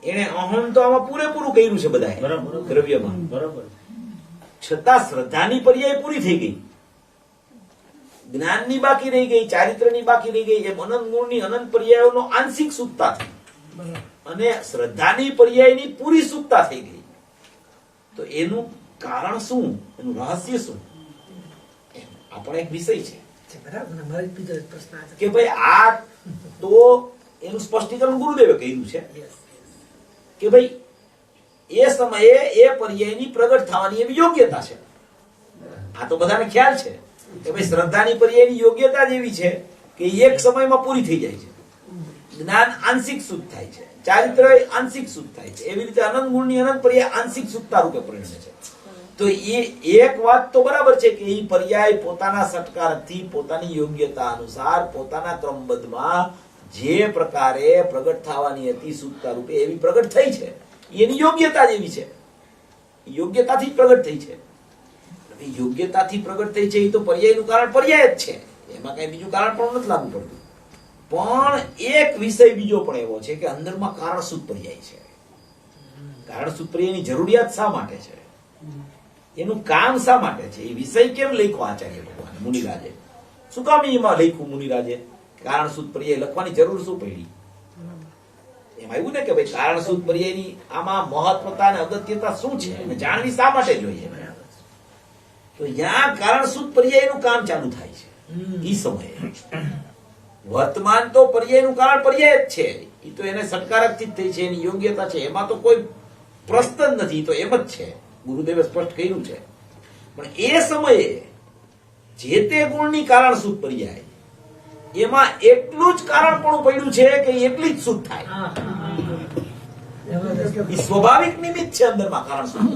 એને અહમ તો આમાં પૂરેપૂરું કર્યું છે બધા દ્રવ્યમાં. બરાબર. છતાં શ્રદ્ધાની પર્યાય પૂરી થઈ ગઈ, જ્ઞાનની બાકી રહી ગઈ, ચારિત્રની બાકી રહી ગઈ. એમ અનંત ગુણની અનંત પર્યાયોનો આંશિક સુખતા થઈ અને શ્રદ્ધાની પર્યાયની પૂરી સુખતા થઈ ગઈ. તો એનું કારણ શું, એનું રહસ્ય શું, આ પણ એક વિષય છે કે ભાઈ આ તો એનું સ્પષ્ટીકરણ ગુરુદેવે કહ્યું છે કે ભાઈ એ સમયે એ પર્યાયની પ્રગટ થવાની એવી યોગ્યતા છે. આ તો બધાને ખ્યાલ છે કે ભાઈ શ્રદ્ધાની પર્યાયની યોગ્યતા જ એવી છે કે એક સમયમાં પૂરી થઈ જાય છે. જ્ઞાન આંશિક શુદ્ધ થાય છે, ચારિત્ર આંશિક શુદ્ધ થાય છે. એવી રીતે અનંત ગુણની અનંત પર્યાય આંશિક શુદ્ધતા રૂપે પરિણમે છે. તો એ એક વાત તો બરાબર છે કે એ પર્યાય પોતાના સટકારથી પોતાની યોગ્યતા અનુસાર પોતાના ક્રમબદ્ધમાં જે પ્રકારે પ્રગટ થવાની હતી શુદ્ધતા રૂપે એવી પ્રગટ થઈ છે. એની યોગ્યતા જ એવી છે, યોગ્યતાથી પ્રગટ થઈ છે. યોગ્યતાથી પ્રગટ થઈ છે એ તો પર્યાયનું કારણ પર્યાય જ છે, એમાં કઈ બીજું કારણ પણ નથી લાગુ પડતું. પણ એક વિષય બીજો પણ એવો છે કે અંદરમાં કારણ શુદ્ધ પર્યાય છે. કારણ શુદ્ધ પર્યાયની જરૂરિયાત શા માટે છે, એનું કામ શા માટે છે, એ વિષય કેમ લખ્યો આચાર્ય ભગવાન મુનિરાજે, શું કામ એમાં લખ્યું મુનિરાજે? કારણ શુદ્ધ પર્યાય લખવાની જરૂર શું પડી? એમાં એવું ને કે ભાઈ કારણ શુદ્ધ પર્યાયની આમાં મહત્વતા અને અગત્યતા શું છે અને જાણવી શા માટે જોઈએ? તો ત્યાં કારણ શુદ્ધ પર્યાયનું કામ ચાલુ થાય છે. એ સમયે વર્તમાન તો પર્યાયનું કારણ પર્યાય જ છે, એ તો એને સત્કારકથી જ થઈ છે, એની યોગ્યતા છે, એમાં તો કોઈ પ્રશ્ન જ નથી. તો એમ જ છે, ગુરુદેવે સ્પષ્ટ કર્યું છે. પણ એ સમયે જે તે ગુણની કારણ શુદ્ધ પર્યાય એમાં એટલું જ કારણ પણ પડ્યું છે કે એટલી જ શુદ્ધ થાય. એ સ્વાભાવિક નિમિત્ત છે અંદરમાં કારણ શુદ્ધ.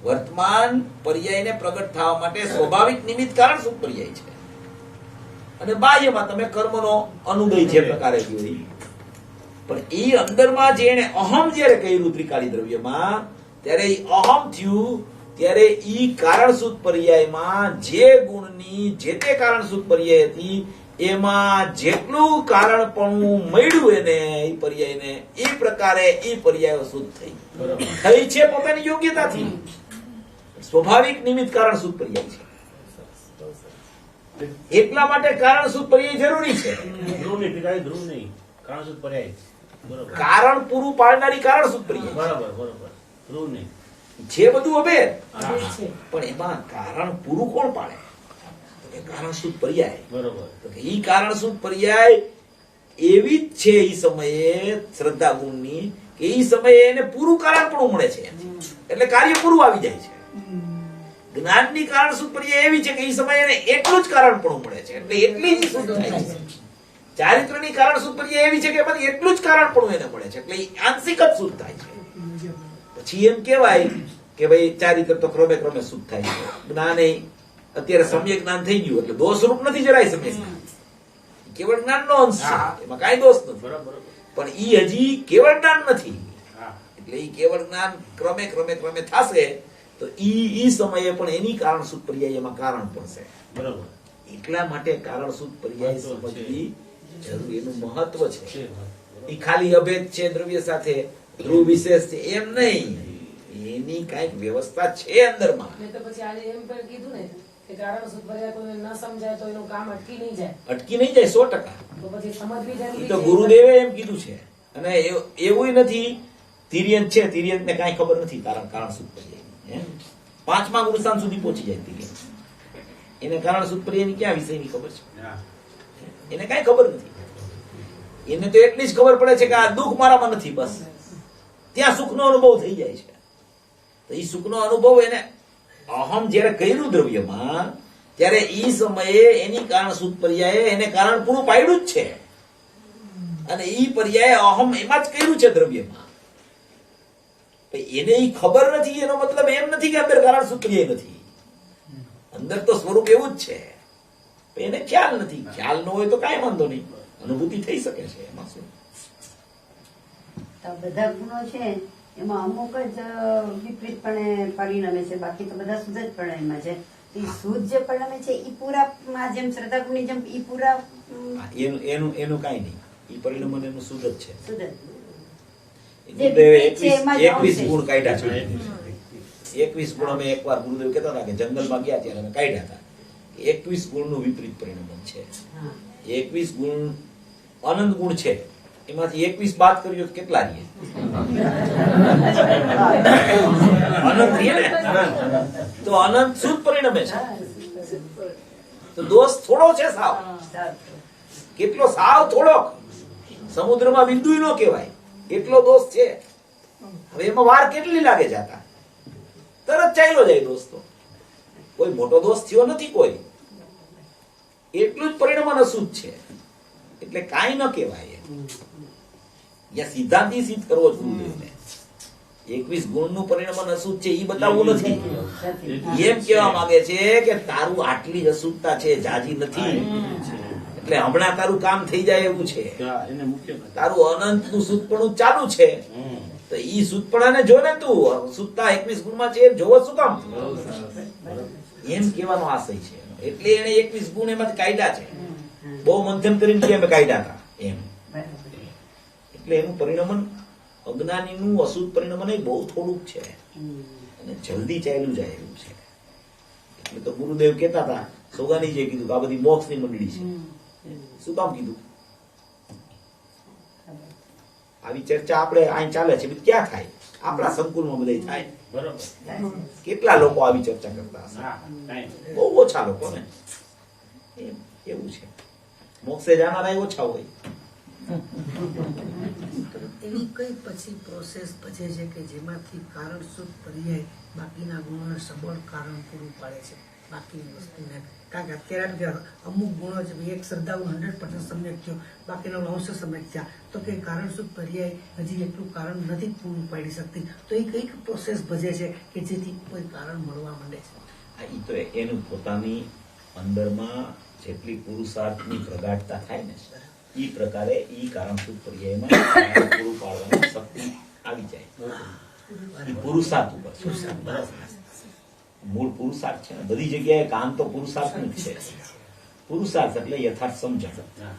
વર્તમાન પર્યાયને પ્રગટ થવા માટે સ્વાભાવિક નિમિત્ત કારણ શુદ્ધ પર્યાય છે. અને બાહ્યમાં તમે કર્મનો અનુદય જે પ્રકારે કયો, પણ એ અંદરમાં જે એને અહમ જયારે કર્યું ત્રિકાળી દ્રવ્યમાં ત્યારે એ અહમ થયું ત્યારે ઈ કારણ શુદ્ધ પર્યાયમાં જે ગુણની જે તે કારણ શુદ્ધ પર્યાય હતી એમાં જેટલું કારણપણું મળ્યું એને એ પર્યાયને એ પ્રકારે એ પર્યાયો શુદ્ધ થઈ છે પોતાની યોગ્યતાથી. સ્વાભાવિક નિમિત્ત કારણ શુદ્ધ પર્યાય છે. એટલા માટે કારણ શુદ્ધ પર્યાય જરૂરી છે. ધ્રુવ નહીં, કારણ શુદ્ધ પર્યાય. બરાબર. કારણ પૂરું પાડનારી કારણ શુદ્ધ પર્યાય. બરાબર બરાબર. રૂ નહીં. છે બધું અભેદ, અભેદ છે. પણ એમાં કારણ પૂરું કોણ પાડે? તો કે કારણ શુદ્ધ પર્યાય. બરોબર. તો કે ઈ કારણ શુદ્ધ પર્યાય એવી જ છે ઈ સમયે શ્રદ્ધા ગુણની કે ઈ સમયે એને પૂરું કારણ પણ મળે છે, એટલે કાર્ય પૂરું આવી જાય છે. જ્ઞાનની કારણ શુદ્ધ પર્યાય એવી છે કે ઈ સમયે એને એટલું જ કારણ પણ મળે છે, એટલે એટલી જ શુદ્ધ થાય છે. ચારિત્રની કારણ શુદ્ધ પર્યાય એવી છે કે એમાંથી એટલું જ કારણ પણ એને મળે છે, એટલે ઈ આંશિક જ શુદ્ધ થાય છે. પછી એમ કહેવાય કે ભાઈ ચારિત્ર તો ક્રમે ક્રમે શુદ્ધ થાય છે. જ્ઞાન એ અત્યારે સમ્યક જ્ઞાન થઈ ગયું એટલે દોષરૂપ નથી જરાય સમ્યક જ્ઞાન, કેવળ જ્ઞાનનો અંશ છે, એમાં કાંઈ દોષ નથી. બરોબર. પણ ઈ હજી કેવળ જ્ઞાન નથી, હા. એટલે ઈ કેવળ જ્ઞાન ક્રમે ક્રમે ક્રમે થશે તો ઈ સમયે પણ એની કારણ શુદ્ધ પર્યાય એમાં કારણ પડશે. બરોબર. એટલા માટે કારણ શુદ્ધ પર્યાય સમજવી જરૂરી, એનું મહત્વ છે. છે. ઈ ખાલી અભેદ છે દ્રવ્ય સાથે, ધ્રુવ વિશેષ છે એમ નહીં, એની કઈક વ્યવસ્થા છે અંદરમાં. મેં તો પછી આજે એમ પણ કીધું ને કે કારણ શુદ્ધ પર્યાય કોઈને ન સમજાય તો એનું કામ અટકી નહીં જાય, અટકી નહીં જાય 100%. તો પછી સમજવી ઈ જરૂરી તો છે. ગુરુદેવે એમ કીધું છે. અને એવું નથી તિર્યંત છે, તિર્યંત ને કઈ ખબર નથી કારણ શુદ્ધ પર્યાય. પાંચમા ગુરુસ્થાન સુધી પહોંચી જાય તિર્યંત, એને કારણ શુદ્ધ પર્યાય ની ક્યાં વિષયની ખબર છે? હા. એને કઈ ખબર નથી. એને તો એટલી જ ખબર પડે છે કે આ દુઃખ મારામાં નથી, બસ ત્યાં સુખનો અનુભવ થઈ જાય છે. તો એ સુખનો અનુભવ એને અહમ જયારે કર્યું દ્રવ્યમાં, ત્યારે ઈ સમયે એની કારણ શુદ્ધ પર્યાય એને કારણ પૂરું પાડ્યું જ છે, અને ઈ પર્યાય અહમ એમાં જ કર્યું છે દ્રવ્યમાં. એને ઈ ખબર નથી એનો મતલબ એમ નથી કે અંદર કારણ શુદ્ધ પર્યાય નથી, અંદર તો સ્વરૂપ એવું જ છે. એને ખ્યાલ નથી. ખ્યાલ ન હોય તો કાંઈ વાંધો નહીં, અનુભૂતિ થઈ શકે છે, એમાં શું. તો બધા ગુણો છે એમાં અમુક જ વિપરીતપણે પરિણમે છે, બાકી તો બધા શુદ્ધ જ પરિણમે છે. તો ઈ શુદ્ધ જે પરિણમે છે ઈ પૂરામાં જેમ શ્રદ્ધા ગુણની જેમ ઈ પૂરા એનું કાંઈ નહીં, ઈ પરિણામ એનું શુદ્ધ જ છે. શુદ્ધ જ. ગુરુદેવે છે એમાં જ 21 આવશે. ગુણ કાઢ્યા છે. 21 ગુણ અમે એકવાર ગુરુદેવ કહેતા હતા કે જંગલમાં ગયા ત્યારે અમે કાઢ્યા હતા. 21 ગુણનું વિપરીત પરિણામ છે. હા. 21 ગુણ અનંત ગુણ છે, એમાંથી 21 બાદ કર્યો તો કેટલા રહીએ? અનંત રહીએ ને. તો અનંત શુદ્ધ પરિણમે છે. તો દોષ થોડો છે સાવ. કેટલો? સાવ થોડો. સમુદ્રમાં બિંદુ નો કહેવાય એટલો દોષ છે. હવે એમાં વાર કેટલી લાગે જાતા? તરત ચાલ્યો જાય દોષ. તો કોઈ મોટો દોષ થયો નથી કોઈ, એટલું જ પરિણામ અશુદ્ધ છે, એટલે કાંઈ ન કહેવાય. યા સિદ્ધાંતી સિદ્ધ કરવો જ ગુરુદેવને. 21 ગુણનું પરિણામ અશુદ્ધ છે એ બતાવવું નથી. એમ કહેવા માંગે છે કે તારું આટલી જ અશુદ્ધતા છે, જાજી નથી, એટલે હમણાં તારું કામ થઈ જાય એવું છે. એને મુખ્ય તારું અનંતનું શુદ્ધપણું ચાલુ છે, તો ઈ શુદ્ધપણાને જો ને તું શુદ્ધતા 21 ગુણમાં છે એમ જોવો શું કામ? એમ કહેવાનો આશય છે. એટલે એને 21 ગુણ એમાંથી કાઢ્યા છે. બહુ મંથન કરીને અમે કાઢ્યા હતા એમ. એટલે એનું પરિણામ અજ્ઞાનીનું અશુદ્ધ પરિણામ બહુ થોડુંક છે, અને જલ્દી ચાલ્યું જાય એવું છે. એટલે તો ગુરુદેવ કહેતા હતા, સોગાનીજીએ કીધું કે આ બધી મોક્ષની મંડળી છે. શું કામ કીધું? આવી ચર્ચા આપણે અહીં ચાલે છે, ક્યાં થાય? આપણા સંકુલમાં બધા થાય. બરોબર. કેટલા લોકો આવી ચર્ચા કરતા હશે? હા. કાંઈ. બહુ ઓછા લોકો ને. એવું છે, મોક્ષે જાનારા ઓછા હોય. એવી કઈ પછી પ્રોસેસ ભજે છે કે જેમાંથી કારણ શુદ્ધ પર્યાય બાકીના ગુણોને સબળ કારણ પૂરું પાડે છે બાકીની વસ્તુને? કારણ કે અત્યારે અમુક ગુણો છે, એક શ્રદ્ધા 100% સમ્યક થયો, બાકીનો 900 સમ્યક થયા, તો કે કારણ શુદ્ધ પર્યાય હજી એટલું કારણ નથી પૂરું પાડી શકતી. તો એ કઈક પ્રોસેસ ભજે છે કે જેથી કોઈ કારણ મળવા માંડે છે? ઈ તો એનું પોતાની અંદરમાં જેટલી પુરુષાર્થની પ્રગાઢતા થાય ને, ઈ પ્રકારે ઈ કારણ શુદ્ધ પર્યાયમાં કારણ પૂરું પાડવાની શક્તિ આવી જાય. ઈ પુરુષાર્થ ઉપર છે. મૂળ પુરુષાર્થ છે ને, બધી જગ્યાએ કામ તો પુરુષાર્થ જ છે. પુરુષાર્થ એટલે યથાર્થ સમજણ, હા.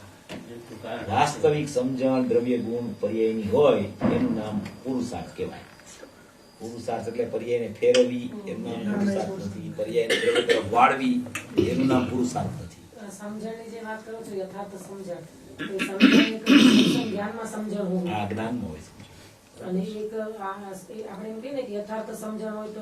એટલું કારણ. વાસ્તવિક સમજણ દ્રવ્ય ગુણ પર્યાયની હોય એનું નામ પુરુષાર્થ કહેવાય. પુરુષાર્થ એટલે પર્યાયને ફેરવવી એનું નામ પુરુષાર્થ નથી. પર્યાયને દ્રવ્ય તરફ વાળવી એનું નામ પુરુષાર્થ નથી. સમજણની જે વાત કરો છો, યથાર્થ સમજણ, એ સમજણ એટલે જ્ઞાનમાં સમજણ હોવું. આ જ્ઞાનમાં હોય સમજણ. અને એક આપણે એમ કહીએ ને કે યથાર્થ સમજણ હોય તો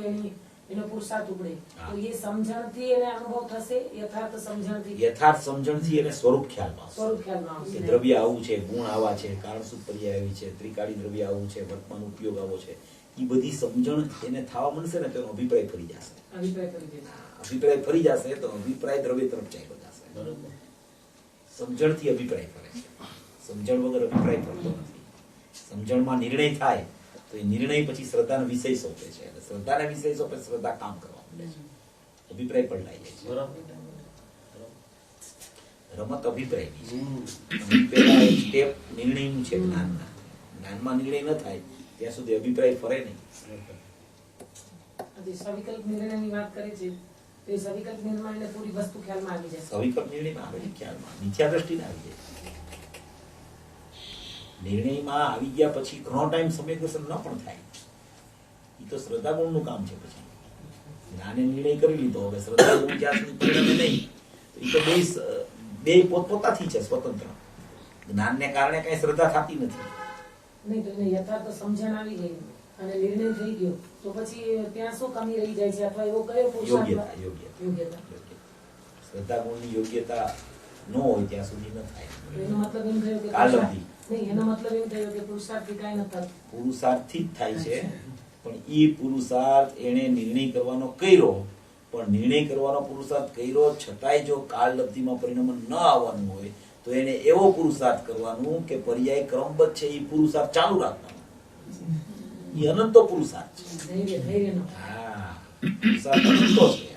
એનો પુરુષાર્થ ઉપડે. હા. તો એ સમજણથી એને અનુભવ થશે, યથાર્થ સમજણથી યથાર્થ સમજણથી એને સ્વરૂપ ખ્યાલમાં આવશે. સ્વરૂપ ખ્યાલમાં કે આવશે. દ્રવ્ય આવું છે, ગુણ આવા છે, કારણસૂત્ર પર્યાય આવી છે, ત્રિકાળી દ્રવ્ય આવું છે, વર્તમાન ઉપયોગ આવો છે, એ બધી સમજણ એને થવા મળશે ને તો એનો અભિપ્રાય ફરી જશે. અભિપ્રાય કરી દે. અભિપ્રાય ફરી જશે તો અભિપ્રાય દ્રવ્ય તરફ ચાલ્યો જશે. બરોબર. સમજણથી અભિપ્રાય ફરે છે. સમજણ વગર અભિપ્રાય ફરતો નથી. સમજણમાં નિર્ણય થાય તો એ નિર્ણય પછી શ્રદ્ધાનો વિષય સોંપે છે, અને શ્રદ્ધાને વિષય સોંપે શ્રદ્ધા કામ કરવા માંડે છે. અભિપ્રાય પલટાઈ જાય છે. બરોબર. રમત અભિપ્રાયની છે. અને પહેલા એક સ્ટેપ નિર્ણયનું છે જ્ઞાનના. જ્ઞાનમાં નિર્ણય ન થાય ત્યાં સુધી અભિપ્રાય ફરે નહીં. આજે સવિકલ્પ નિર્ણયની વાત કરે છે તો એ સવિકલ્પ નિર્ણયમાં એને પૂરી વસ્તુ ખ્યાલમાં આવી જશે. સવિકલ્પ નિર્ણયમાં આવે છે ખ્યાલમાં, મિથ્યા દ્રષ્ટિને આવી જાય. નિર્ણયમાં આવી ગયા પછી ઘણો ટાઈમ સમયદર્શન ન પણ થાય. એ તો શ્રદ્ધા ગુણનું કામ છે. પછી જ્ઞાને નિર્ણય કરી લીધો, હવે શ્રદ્ધા ગુણ જ્યાં સુધી પરિણમે નહીં તો એ તો બે પોતપોતાથી છે સ્વતંત્ર. જ્ઞાનને કારણે કઈ શ્રદ્ધા થતી નથી. નહીં તો એને યથાર્થ સમજણ આવી ગઈ અને નિર્ણય થઈ ગયો તો પછી ત્યાં શું કમી રહી જાય છે, અથવા એવો કયો પુરુષાર્થ? યોગ્યતા. યોગ્યતા. શ્રદ્ધા ગુણની યોગ્યતા ન હોય ત્યાં સુધી ન થાય. એનો મતલબ એમ થયો કે કાલથી. નહીં, એનો મતલબ એમ થયો કે પુરુષાર્થથી કાંઈ ન થતું. પુરુષાર્થથી જ થાય છે, પણ એ પુરુષાર્થ એને નિર્ણય કરવાનો કર્યો, પણ નિર્ણય કરવાનો પુરુષાર્થ કર્યો છતાંય જો કાળલબ્ધિમાં પરિણામ ન આવવાનું હોય તો એને એવો પુરુષાર્થ કરવાનું કે પર્યાય ક્રમબદ્ધ છે એ પુરુષાર્થ ચાલુ રાખવાનો. એ અનંતો પુરુષાર્થ છે. ધૈર્યનો. હા, પુરુષાર્થ અનંતો છે.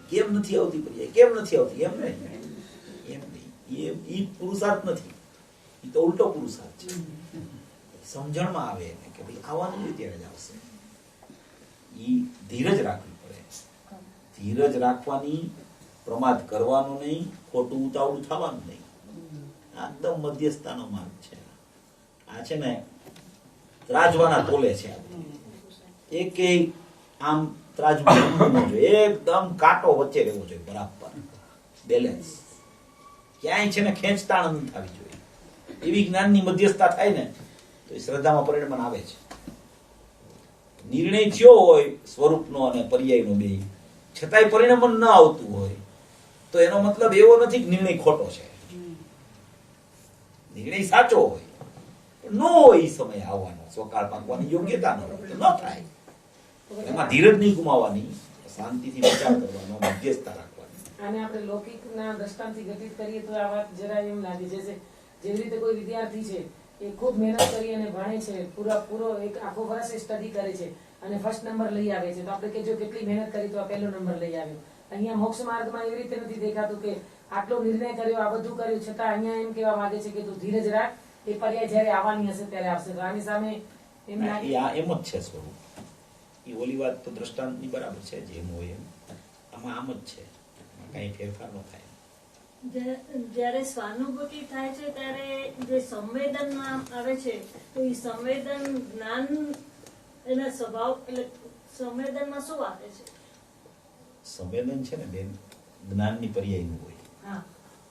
કેમ નથી આવતી પર્યાય, કેમ નથી આવતી, એમ નહીં. એમ નહીં, એ પુરુષાર્થ નથી. એ તો ઉલટો પુરુષાર્થ છે. સમજણમાં આવે એને કે ભાઈ આવવાનું હોય ત્યારે જ આવશે. ઈ ધીરજ રાખવી પડે. ધીરજ રાખવાની, પ્રમાદ કરવાનો નહીં, ખોટું ઉતાવળું થવાનું નહીં. આ એકદમ મધ્યસ્થતાનો માર્ગ છે. આ છે ને ત્રાજવાના તોલે છે. એક આમ ત્રાજવું ન જોઈએ, એકદમ કાંટો વચ્ચે રહેવો જોઈએ, બરાબર બેલેન્સ. ક્યાંય છે ને ખેંચતાણ ન થવી જોઈએ. એવી જ્ઞાનની મધ્યસ્થતા થાય ને તો એ શ્રદ્ધામાં પરિણામ આવે છે. નિર્ણય થયો હોય સ્વરૂપનો અને પર્યાયનો બે, છતાંય પરિણામ ન આવતું હોય તો એનો મતલબ એવો નથી કે નિર્ણય ખોટો છે. નિર્ણય સાચો હોય ન હોય એ સમય આવવાનો, સ્વકાળ પામવાની યોગ્યતા ન હોય તો ન થાય. એમાં ધીરજ નહીં ગુમાવવાની, શાંતિથી વિચાર કરવાનો, મધ્યસ્થતા રાખવાની. આને આપણે લૌકિકના દ્રષ્ટાંતથી ઘટિત કરીએ તો આ વાત જરા એમ લાગે છે જેવી રીતે કોઈ વિદ્યાર્થી છે એ ખૂબ મહેનત કરી અને ભણે છે, પૂરો એક આખો વર્ષ સ્ટડી કરે છે અને ફર્સ્ટ નંબર લઈ આવે છે, તો આપણે કે જો કેટલી મહેનત કરી તો આ પહેલો નંબર લઈ આવ્યો. અહીંયા મોક્ષ માર્ગમાં એવી રીતે નથી દેખાતું કે આટલો નિર્ણય કર્યો, આ બધું કર્યું, છતાં અહીંયા એમ કહેવા માંગે છે કે તું ધીરજ રાખ, એ પર્યાય જયારે આવવાની હશે ત્યારે આવશે. તો આની સામે એમ લાગે એમ જ છે સ્વરૂપ. એ ઓલી વાત તો દ્રષ્ટાંતની બરાબર છે, જેમ હોય એમ. આમાં આમ જ છે, કઈ ફેરફાર ન થાય. જ્યારે સ્વાનુભૂતિ થાય છે ત્યારે જે સંવેદનમાં આવે છે તો એ સંવેદન જ્ઞાન એના સ્વભાવ એટલે સંવેદનમાં શું આવે છે? સંવેદન છે ને બેન, જ્ઞાનની પર્યાયનું હોય. હા.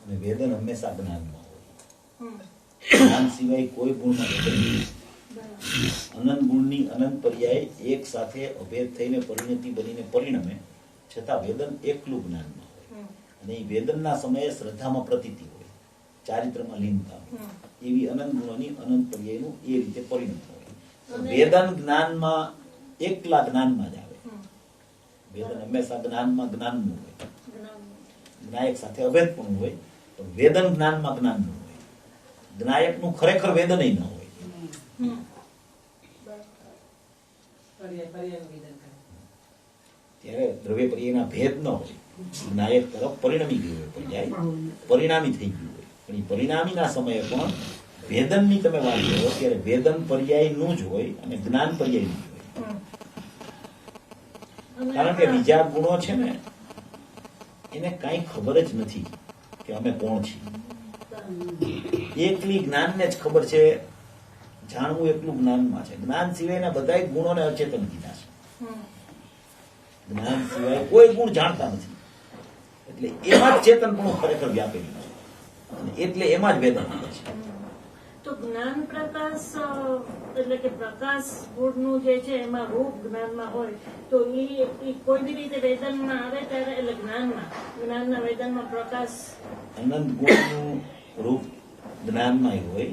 અને વેદન હંમેશા જ્ઞાનમાં હોય. જ્ઞાન સિવાય કોઈ ગુણમાં વેદન નથી. અનંત ગુણની અનંત પર્યાય એક સાથે અભેદ થઈને પરિણતિ બનીને પરિણમે, છતાં વેદન એકલું જ્ઞાનમાં હોય. અને એ વેદનના સમયે શ્રદ્ધામાં પ્રતીતિ હોય, ચારિત્રમાં લીનતા હોય. એવી અનંત ગુણોની અનંત પર્યાયનું એ રીતે પરિણત હોય. વેદન જ્ઞાનમાં એકલા જ્ઞાનમાં જ આવે. વેદન હંમેશા જ્ઞાનમાં જ્ઞાનનું હોય. જ્ઞાયક સાથે અભેદ પણ હોય, પણ વેદન જ્ઞાનમાં જ્ઞાનનું હોય. જ્ઞાયકનું ખરેખર વેદન ન હોય. ત્યારે દ્રવ્ય પર્યાયના ભેદ ન હોય. જ્ઞાયક તરફ પરિણમી ગયું હોય, પર્યાય પરિણામી થઈ ગયું હોય. પણ એ પરિણામીના સમયે પણ વેદનની તમે વાત કરો ત્યારે વેદન પર્યાયનું જ હોય અને જ્ઞાન પર્યાયનું જ હોય. કારણ કે બીજા ગુણો છે ને એને કઈ ખબર જ નથી કે અમે કોણ છીએ. એકલી જ્ઞાનને જ ખબર છે. જાણવું એટલું જ્ઞાનમાં છે. જ્ઞાન સિવાયના બધા ગુણોને અચેતન કીધા છે. જ્ઞાન સિવાય કોઈ ગુણ જાણતા નથી. એટલે એમાં જ ચેતનપણું ખરેખર વ્યાપેલું છે. એટલે એમાં જ વેદન આવે છે. તો જ્ઞાન પ્રકાશ એટલે કે પ્રકાશ ગુણનું જે છે એમાં રૂપ જ્ઞાનમાં હોય તો એ કોઈ બી રીતે વેદનમાં આવે ત્યારે એટલે જ્ઞાનના વેદનમાં પ્રકાશ અનંત ગુણનું રૂપ જ્ઞાનમાં હોય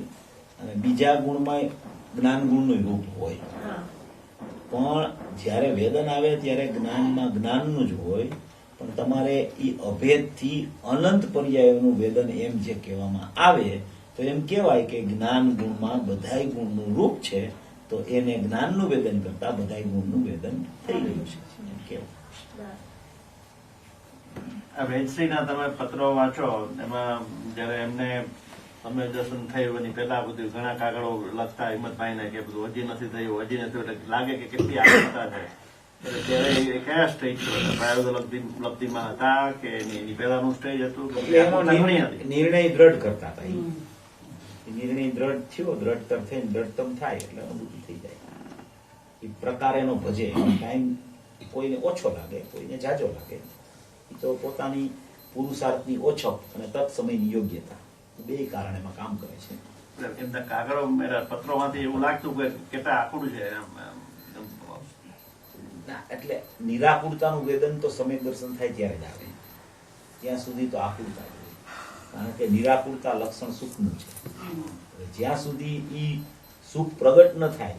અને બીજા ગુણમાં જ્ઞાન ગુણનું રૂપ હોય. હા પણ જ્યારે વેદન આવે ત્યારે જ્ઞાનમાં જ્ઞાનનું જ હોય, પણ તમારે એ અભેદથી અનંત પર્યાયોનું વેદન એમ જે કહેવામાં આવે તો એમ કહેવાય કે જ્ઞાન ગુણમાં બધાય ગુણનું રૂપ છે, તો એને જ્ઞાનનું વેદન કરતા બધાય ગુણનું વેદન થઈ રહ્યું છે એમ કહેવાય. આ વેદશ્રીના તમે પત્રો વાંચો એમાં જયારે એમને તમે દર્શન થયું એની પેલા બધું ઘણા કાગળો લખતા હિંમતભાઈને કે બધું હજી નથી થયું એટલે લાગે કે કેટલી આગળતા છે. એટલે ત્યારે એ કયા સ્ટેજ પર પ્રાયોગિક લબ્ધિમાં હતા કે એની પહેલાનું સ્ટેજ હતું કે એટલે એનો ઘણી હતી? નિર્ણય દ્રઢ કરતા હતા. એ નિર્ણય દ્રઢ થયો, દ્રઢતર થઈને દ્રઢતમ થાય એટલે અનુભૂતિ થઈ જાય. એ પ્રકાર એનો ભજે, ટાઈમ કોઈને ઓછો લાગે, કોઈને જાજો લાગે. એ તો પોતાની પુરુષાર્થની ઓછપ અને તત્સમયની યોગ્યતા બે કારણ એમાં કામ કરે છે. એટલે એમના કાગળો પત્રોમાંથી એવું લાગતું કે કેટલા આકડું છે એમ. ના, એટલે નિરાકુરતાનું વેદન તો સમ્યક દર્શન થાય ત્યારે જ આવે. ત્યાં સુધી તો આકુરતા જ હોય. કારણ કે નિરાકુરતા લક્ષણ સુખનું છે. જ્યાં સુધી ઈ સુખ પ્રગટ ન થાય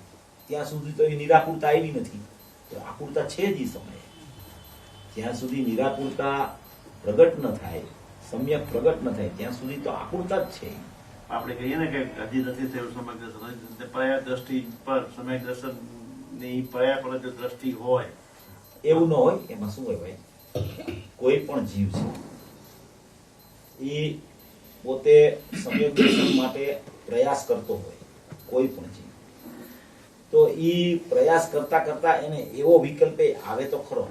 ત્યાં સુધી તો એ નિરાકુરતા આવી નથી. તો આકુરતા છે જ ઈ સમયે. જ્યાં સુધી નિરાકુરતા પ્રગટ ન થાય, સમ્યક પ્રગટ ન થાય ત્યાં સુધી તો આકુરતા જ છે. આપણે કહીએ ને કે હજી નથી થયું સમ્યક દર્શન, પર્યા દ્રષ્ટિ પર સમ્યક દર્શન ની પર્યા પર જો દ્રષ્ટિ હોય એવું ન હોય. એમાં શું હોય ભાઈ, કોઈ પણ જીવ છે એ પોતે સમ્યક દર્શન માટે પ્રયાસ કરતો હોય, કોઈ પણ જીવ, તો એ પ્રયાસ કરતા કરતા એને એવો વિકલ્પ આવે તો ખરો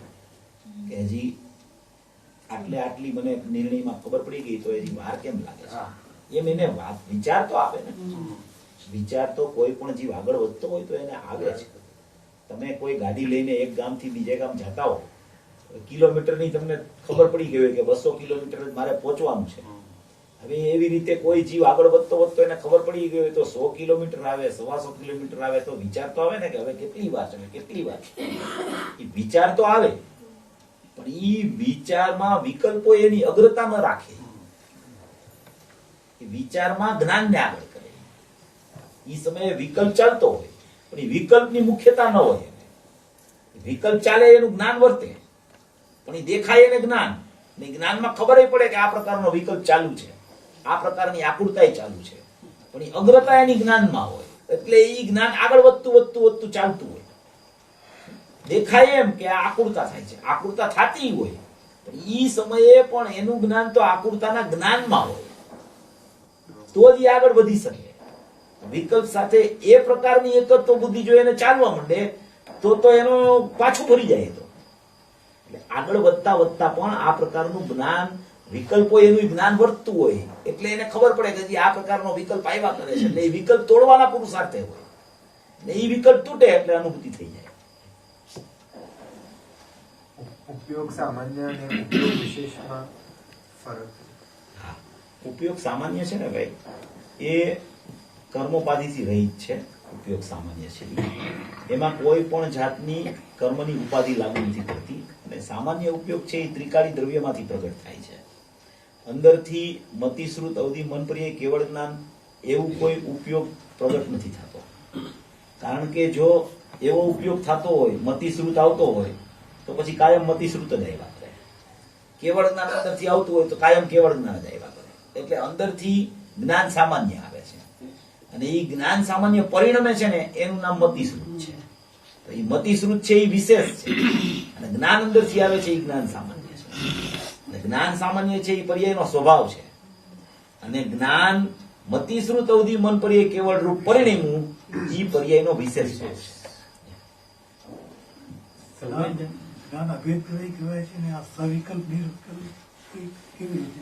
કે હજી આટલી મને નિર્ણયમાં ખબર પડી ગઈ તો હજી વાર કેમ લાગે છે, એમ એને વિચાર તો આવે ને. વિચાર તો કોઈ પણ જીવ આગળ વધતો હોય તો એને આવે છે. તમે કોઈ ગાડી લઈને એક ગામથી બીજે ગામ જતા હો, કિલોમીટરની તમને ખબર પડી ગઈ હોય કે 200 કિલોમીટર મારે પહોંચવાનું છે. હવે એવી રીતે કોઈ જીવ આગળ વધતો એને ખબર પડી ગઈ હોય તો 100 કિલોમીટર આવે, 125 કિલોમીટર આવે તો વિચાર તો આવે ને કે હવે કેટલી વાર છે, કેટલી વાર. એ વિચાર તો આવે, પણ ઈ વિચારમાં વિકલ્પો એની અગ્રતા ન રાખે. એ વિચારમાં જ્ઞાનને આગળ કરે. ઈ સમયે વિકલ્પ ચાલતો હોય પણ એ વિકલ્પની મુખ્યતા ન હોય. વિકલ્પ ચાલે એનું જ્ઞાન વર્તે, પણ એ દેખાય એને જ્ઞાન. ને જ્ઞાનમાં ખબર પડે કે આ પ્રકારનો વિકલ્પ ચાલુ છે, આ પ્રકારની આકૃતા ચાલુ છે, પણ એ અગ્રતા એની જ્ઞાનમાં હોય. એટલે એ જ્ઞાન આગળ વધતું ચાલતું હોય. દેખાય એમ કે આ આકૃતા થાય છે, આકૃતા થતી હોય, પણ ઈ સમયે પણ એનું જ્ઞાન તો આકૃતાના જ્ઞાનમાં હોય, તો જ એ આગળ વધી શકે. વિકલ્પ સાથે એ પ્રકારની એકત્વ બુદ્ધિ જો એને ચાલવા માંડે તો એનો પાછું ભરી જાય. તો એટલે આગળ વધતા પણ આ પ્રકારનું જ્ઞાન, વિકલ્પો એનું જ્ઞાન વર્તતું હોય એટલે એને ખબર પડે કે આ પ્રકારનો વિકલ્પ આવ્યા કરે છે, એટલે એ વિકલ્પ તોડવાના પુરુષાર્થે હોય, ને એ વિકલ્પ તૂટે એટલે અનુભૂતિ થઈ જાય. ઉપયોગ સામાન્ય અને ઉપયોગ વિશેષમાં ફરક. ઉપયોગ સામાન્ય છે ને ભાઈ, એ કર્મોપાધિથી રહિત છે. ઉપયોગ સામાન્ય છે એમાં કોઈ પણ જાતની કર્મની ઉપાધિ લાગુ નથી પડતી. અને સામાન્ય ઉપયોગ છે એ ત્રિકાળી દ્રવ્યમાંથી પ્રગટ થાય છે. અંદરથી મતિશ્રુત અવધિ મનપ્રિય કેવળ જ્ઞાન એવું કોઈ ઉપયોગ પ્રગટ નથી થતો. કારણ કે જો એવો ઉપયોગ થતો હોય, મતિશ્રુત આવતો હોય તો પછી કાયમ મતિશ્રુત જ આવ્યા કરે. કેવળ જ્ઞાન અંદરથી આવતું હોય તો કાયમ કેવળ જ્ઞાન જ આવ્યા કરે. એટલે અંદરથી જ્ઞાન સામાન્ય આવે છે અને એ જ્ઞાન સામાન્ય પરિણમે છે ને એનું નામ મતિશ્રુત છે. તો એ મતિશ્રુત છે એ વિશેષ છે અને જ્ઞાન અંદરથી આવે છે એ જ્ઞાન સામાન્ય છે. અને જ્ઞાન સામાન્ય છે એ પર્યાયનો સ્વભાવ છે અને જ્ઞાન મતિશ્રુત અવધિ મન પર્યાય કેવળ રૂપ પરિણમ્યું એ પર્યાયનો વિશેષ છે. જ્ઞાન અભેદગ્રાહી કહેવાય છે ને આ સવિકલ્પ નિર્વિકલ્પ કેવી રીતે?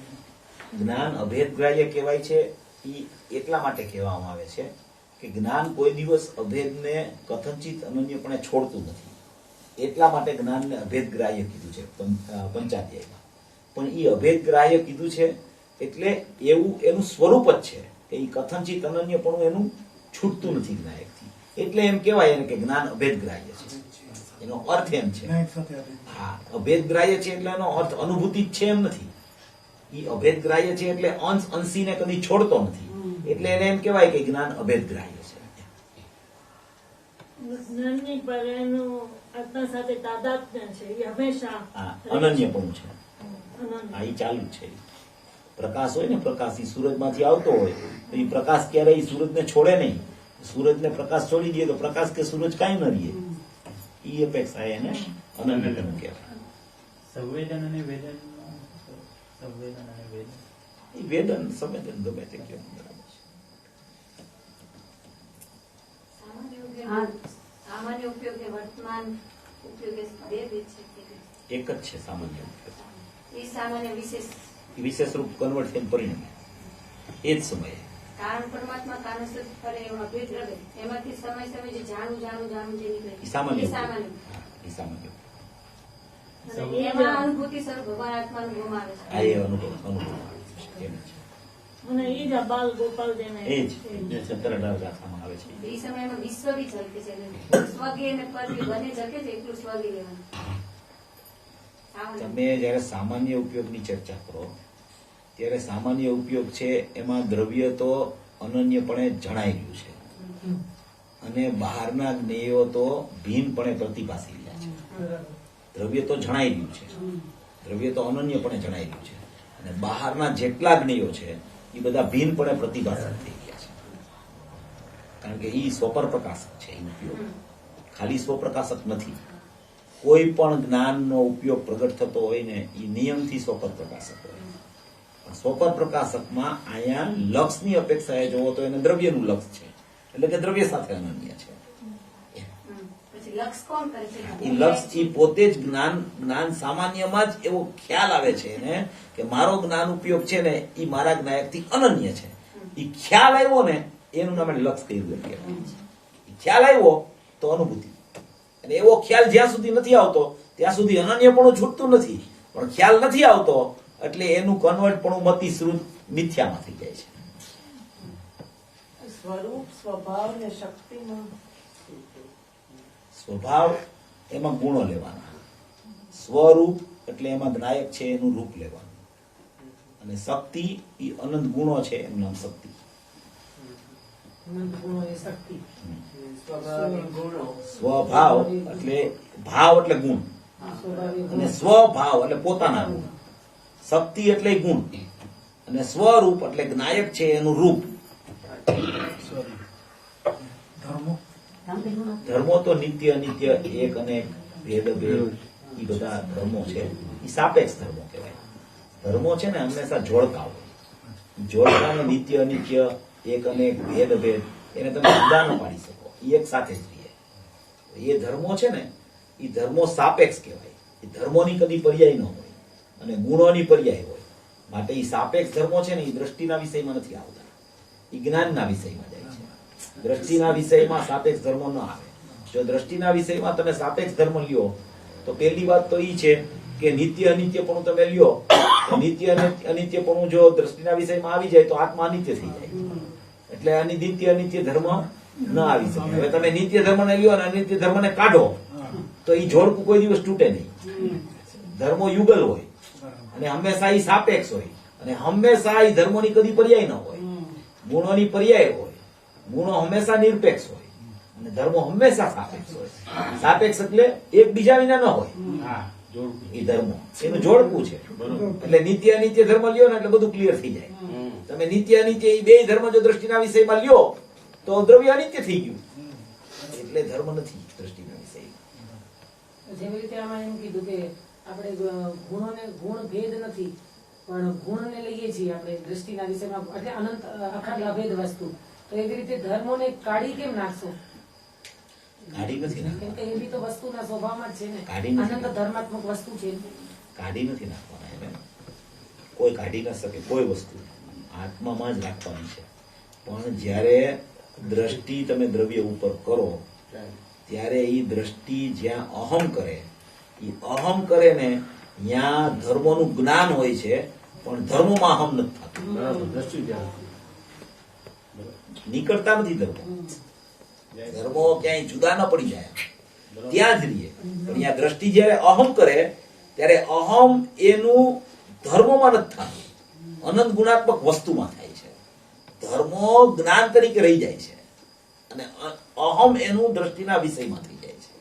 જ્ઞાન અભેદગ્રાહ્ય કહેવાય છે એ એટલા માટે કહેવામાં આવે છે કે જ્ઞાન કોઈ દિવસ અભેદને કથનચિત અનન્યપણે છોડતું નથી. એટલા માટે જ્ઞાનને અભેદગ્રાહ્ય કીધું છે પંચાધ્યાયમાં. પણ એ અભેદગ્રાહ્ય કીધું છે એટલે એવું એનું સ્વરૂપ જ છે કે એ કથનચિત અનન્યપણું એનું છૂટતું નથી જ્ઞાયકથી. એટલે એમ કહેવાય એને કે જ્ઞાન અભેદગ્રાહ્ય છે. એનો અર્થ એમ છે. જ્ઞાયક સાથે આપે. હા, અભેદગ્રાહ્ય છે એટલે એનો અર્થ અનુભૂતિ જ છે એમ નથી. એ અભેદગ્રાહ્ય છે એટલે અંશ અંશીને કદી છોડતો નથી. એટલે એને એમ કહેવાય કે જ્ઞાન અભેદગ્રાહ્ય છે. જ્ઞાનની પર એનું આત્મા સાથે તાદાત્મ્ય છે એ હંમેશા હા, અનન્યપણું છે. અનન્ય. હા, એ ચાલુ જ છે. પ્રકાશ હોય ને, પ્રકાશ એ સૂરજમાંથી આવતો હોય તો એ પ્રકાશ ક્યારેય સૂરજને છોડે નહીં. સૂરજને પ્રકાશ છોડી દે તો પ્રકાશ કે સૂરજ કાંઈ ન રહીએ. એ અપેક્ષા એને અનન્યપણું કહેવાય. સંવેદન અને વેદન, સંવેદન અને વેદન, એ વેદન સંવેદન ગમે તે કહો, બરાબર છે. સામાન્ય ઉપયોગ ને વર્તમાન ઉપયોગ એ બે રીત છે. એક જ છે સામાન્ય ઉપયોગ. એ સામાન્ય વિશેષ એ વિશેષ રૂપ કન્વર્ટ થઈને પરિણમે એ જ સમયે. કારણ પરમાત્મા કારણ સત કરે એવો અભેદ રવે એમાંથી સમય સમય જે જાણું જે નીકળે એ સામાન્ય એ ઉપયોગ. સામાન્ય હા, એ સામાન્ય ઉપયોગ. અને એ જ એમાં અનુભૂતિ સર ભગવાન આત્મા અનુભવ આવે છે. આ એ અનુભવ આવે છે. એમ છે. અને એ જ આ બાલ ગોપાલ જેને એ જ જે 17-18 ગાથામાં આવે છે. એ સમયમાં વિશ્વ બી ઝલકે છે સ્વગી અને પરગી બંને ઝલકે છે એટલું સ્વગી લેવાનું સામાન્ય. તમે જયારે સામાન્ય ઉપયોગની ચર્ચા કરો ત્યારે સામાન્ય ઉપયોગ છે એમાં દ્રવ્ય તો અનન્યપણે જણાઈ ગયું છે અને બહારના જ્ઞેયો તો ભિન્નપણે પ્રતિભાસી રહ્યા છે. દ્રવ્ય તો જણાઈ ગયું છે, દ્રવ્ય તો અનન્યપણે જણાઈ ગયું છે અને બહારના જેટલા જ્ઞેયો છે એ બધા ભિન્નપણે પ્રતિભાસક થઈ ગયા છે. કારણ કે એ સ્વપર પ્રકાશક છે. એ ઉપયોગ ખાલી સ્વપ્રકાશક નથી. કોઈ પણ જ્ઞાનનો ઉપયોગ પ્રગટ થતો હોય ને એ નિયમથી સ્વપર પ્રકાશક હોય. પણ સ્વપર પ્રકાશકમાં અહીંયા લક્ષની અપેક્ષાએ જોવો તો એને દ્રવ્યનું લક્ષ છે એટલે કે દ્રવ્ય સાથે અનન્ય છે. પછી લક્ષ કોણ કરે છે એ લક્ષ એ પોતે જ જ્ઞાન સામાન્યમાં જ એવો ખ્યાલ આવે છે એને કે મારો જ્ઞાન ઉપયોગ છે ને એ મારા જ્ઞાયકથી અનન્ય છે. એ ખ્યાલ આવ્યો ને એનું નામ લક્ષ કહ્યું. ખ્યાલ આવ્યો તો અનુભૂતિ. અને એવો ખ્યાલ જ્યાં સુધી નથી આવતો ત્યાં સુધી અનન્યપણું છૂટતું નથી. પણ ખ્યાલ નથી આવતો એટલે એનું કન્વર્ટપણું મતિ શ્રુત મિથ્યામાં થઈ જાય છે. સ્વરૂપ સ્વભાવ ને શક્તિમાં સ્વભાવ એમાં ગુણો લેવાના. સ્વરૂપ એટલે એમાં જ્ઞાયક છે એનું રૂપ લેવાનું. અને શક્તિ એ અનંત ગુણો છે એનું નામ શક્તિ. અનંત ગુણો એ શક્તિ. સ્વભાવ એટલે ભાવ એટલે ગુણ સ્વાભાવિક અને સ્વભાવ એટલે પોતાના ગુણ. શક્તિ એટલે ગુણ અને સ્વરૂપ એટલે જ્ઞાયક છે એનું રૂપ. ધર્મો ધર્મો તો નિત્ય અનિત્ય એક અને ભેદ ભેદ એ બધા ધર્મો છે. એ સાપેક્ષ ધર્મો કહેવાય. ધર્મો છે ને હંમેશા જોડકા હોય. જોડકાને નિત્ય અનિત્ય એક અને ભેદ ભેદ એને તમે જુદા ન પાડી શકો. એ એક સાથે જ રહે. એ ધર્મો છે ને એ ધર્મો સાપેક્ષ કહેવાય. એ ધર્મોની કદી પર્યાય ન હોય અને ગુણોની પર્યાય હોય. માટે એ સાપેક્ષ ધર્મો છે ને એ દ્રષ્ટિના વિષયમાં નથી આવતા. એ જ્ઞાનના વિષયમાં જાય છે. દ્રષ્ટિના વિષયમાં સાપેક્ષ ધર્મો ન આવે. જો દ્રષ્ટિના વિષયમાં તમે સાપેક્ષ ધર્મ લ્યો તો પહેલી વાત તો એ છે કે નિત્ય અનિત્યપણું તમે લ્યો તો નિત્ય અને અનિત્યપણું જો દ્રષ્ટિના વિષયમાં આવી જાય તો આત્મા અનિત્ય થઈ જાય. એટલે નિત્ય અનિત્ય ધર્મ ન આવી શકે. હવે તમે નિત્ય ધર્મને લ્યો અને અનિત્ય ધર્મને કાઢો તો એ જોડકું કોઈ દિવસ તૂટે નહીં. ધર્મો યુગલ હોય અને હંમેશા એ સાપેક્ષ હોય અને હંમેશા એ ધર્મોની કદી પર્યાય ન હોય. ગુણોની પર્યાય હોય. ગુણો હંમેશા નિરપેક્ષ હોય અને ધર્મો હંમેશા સાપેક્ષ હોય. સાપેક્ષ એટલે એકબીજા વિના ન હોય. એ ધર્મો એનું જોડકું છે. એટલે નિત્ય અનિત્ય ધર્મ લ્યો ને એટલે બધું ક્લિયર થઈ જાય. તમે નિત્ય અનિત્ય એ બે ધર્મ જો દ્રષ્ટિના વિષયમાં લ્યો તો દ્રવ્ય અનિત્ય થઈ ગયું. એટલે ધર્મ નથી દ્રષ્ટિના વિષય. જેવી રીતે આમાં એમ કીધું કે આપણે ગુણોને ગુણ ભેદ નથી પણ ગુણને લઈએ છીએ આપણે દ્રષ્ટિના વિષયમાં એટલે અનંત અખંડ અભેદ વસ્તુ. તો એવી રીતે ધર્મોને કાઢી કેમ નાખશો? કાઢી નથી કેમ નાખવાના. કે એ બી તો વસ્તુના સ્વભાવમાં જ છે ને. કાઢી નથી અનંત ધર્માત્મક વસ્તુ છે. કાઢી નથી નાખવાના. એને કોઈ કાઢી ન શકે કોઈ વસ્તુ. આત્મામાં જ રાખવાની છે. પણ જ્યારે દ્રષ્ટિ તમે દ્રવ્ય ઉપર કરો ત્યારે એ દ્રષ્ટિ જ્યાં અહમ કરે એ અહમ કરે ને ત્યાં ધર્મોનું જ્ઞાન હોય છે પણ ધર્મોમાં અહમ નથી થતું. નીકળતા નથી ધર્મો. ધર્મો ક્યાંય જુદા ન પડી જાય, ત્યાં જ રહીએ. પણ અહીંયા દ્રષ્ટિ જયારે અહમ કરે ત્યારે અહમ એનું ધર્મમાં નથી થતું, અનંત ગુણાત્મક વસ્તુમાં થાય છે. ધર્મો જ્ઞાન તરીકે રહી જાય છે અને અહમ એનું દ્રષ્ટિના વિષયમાં થઈ જાય છે.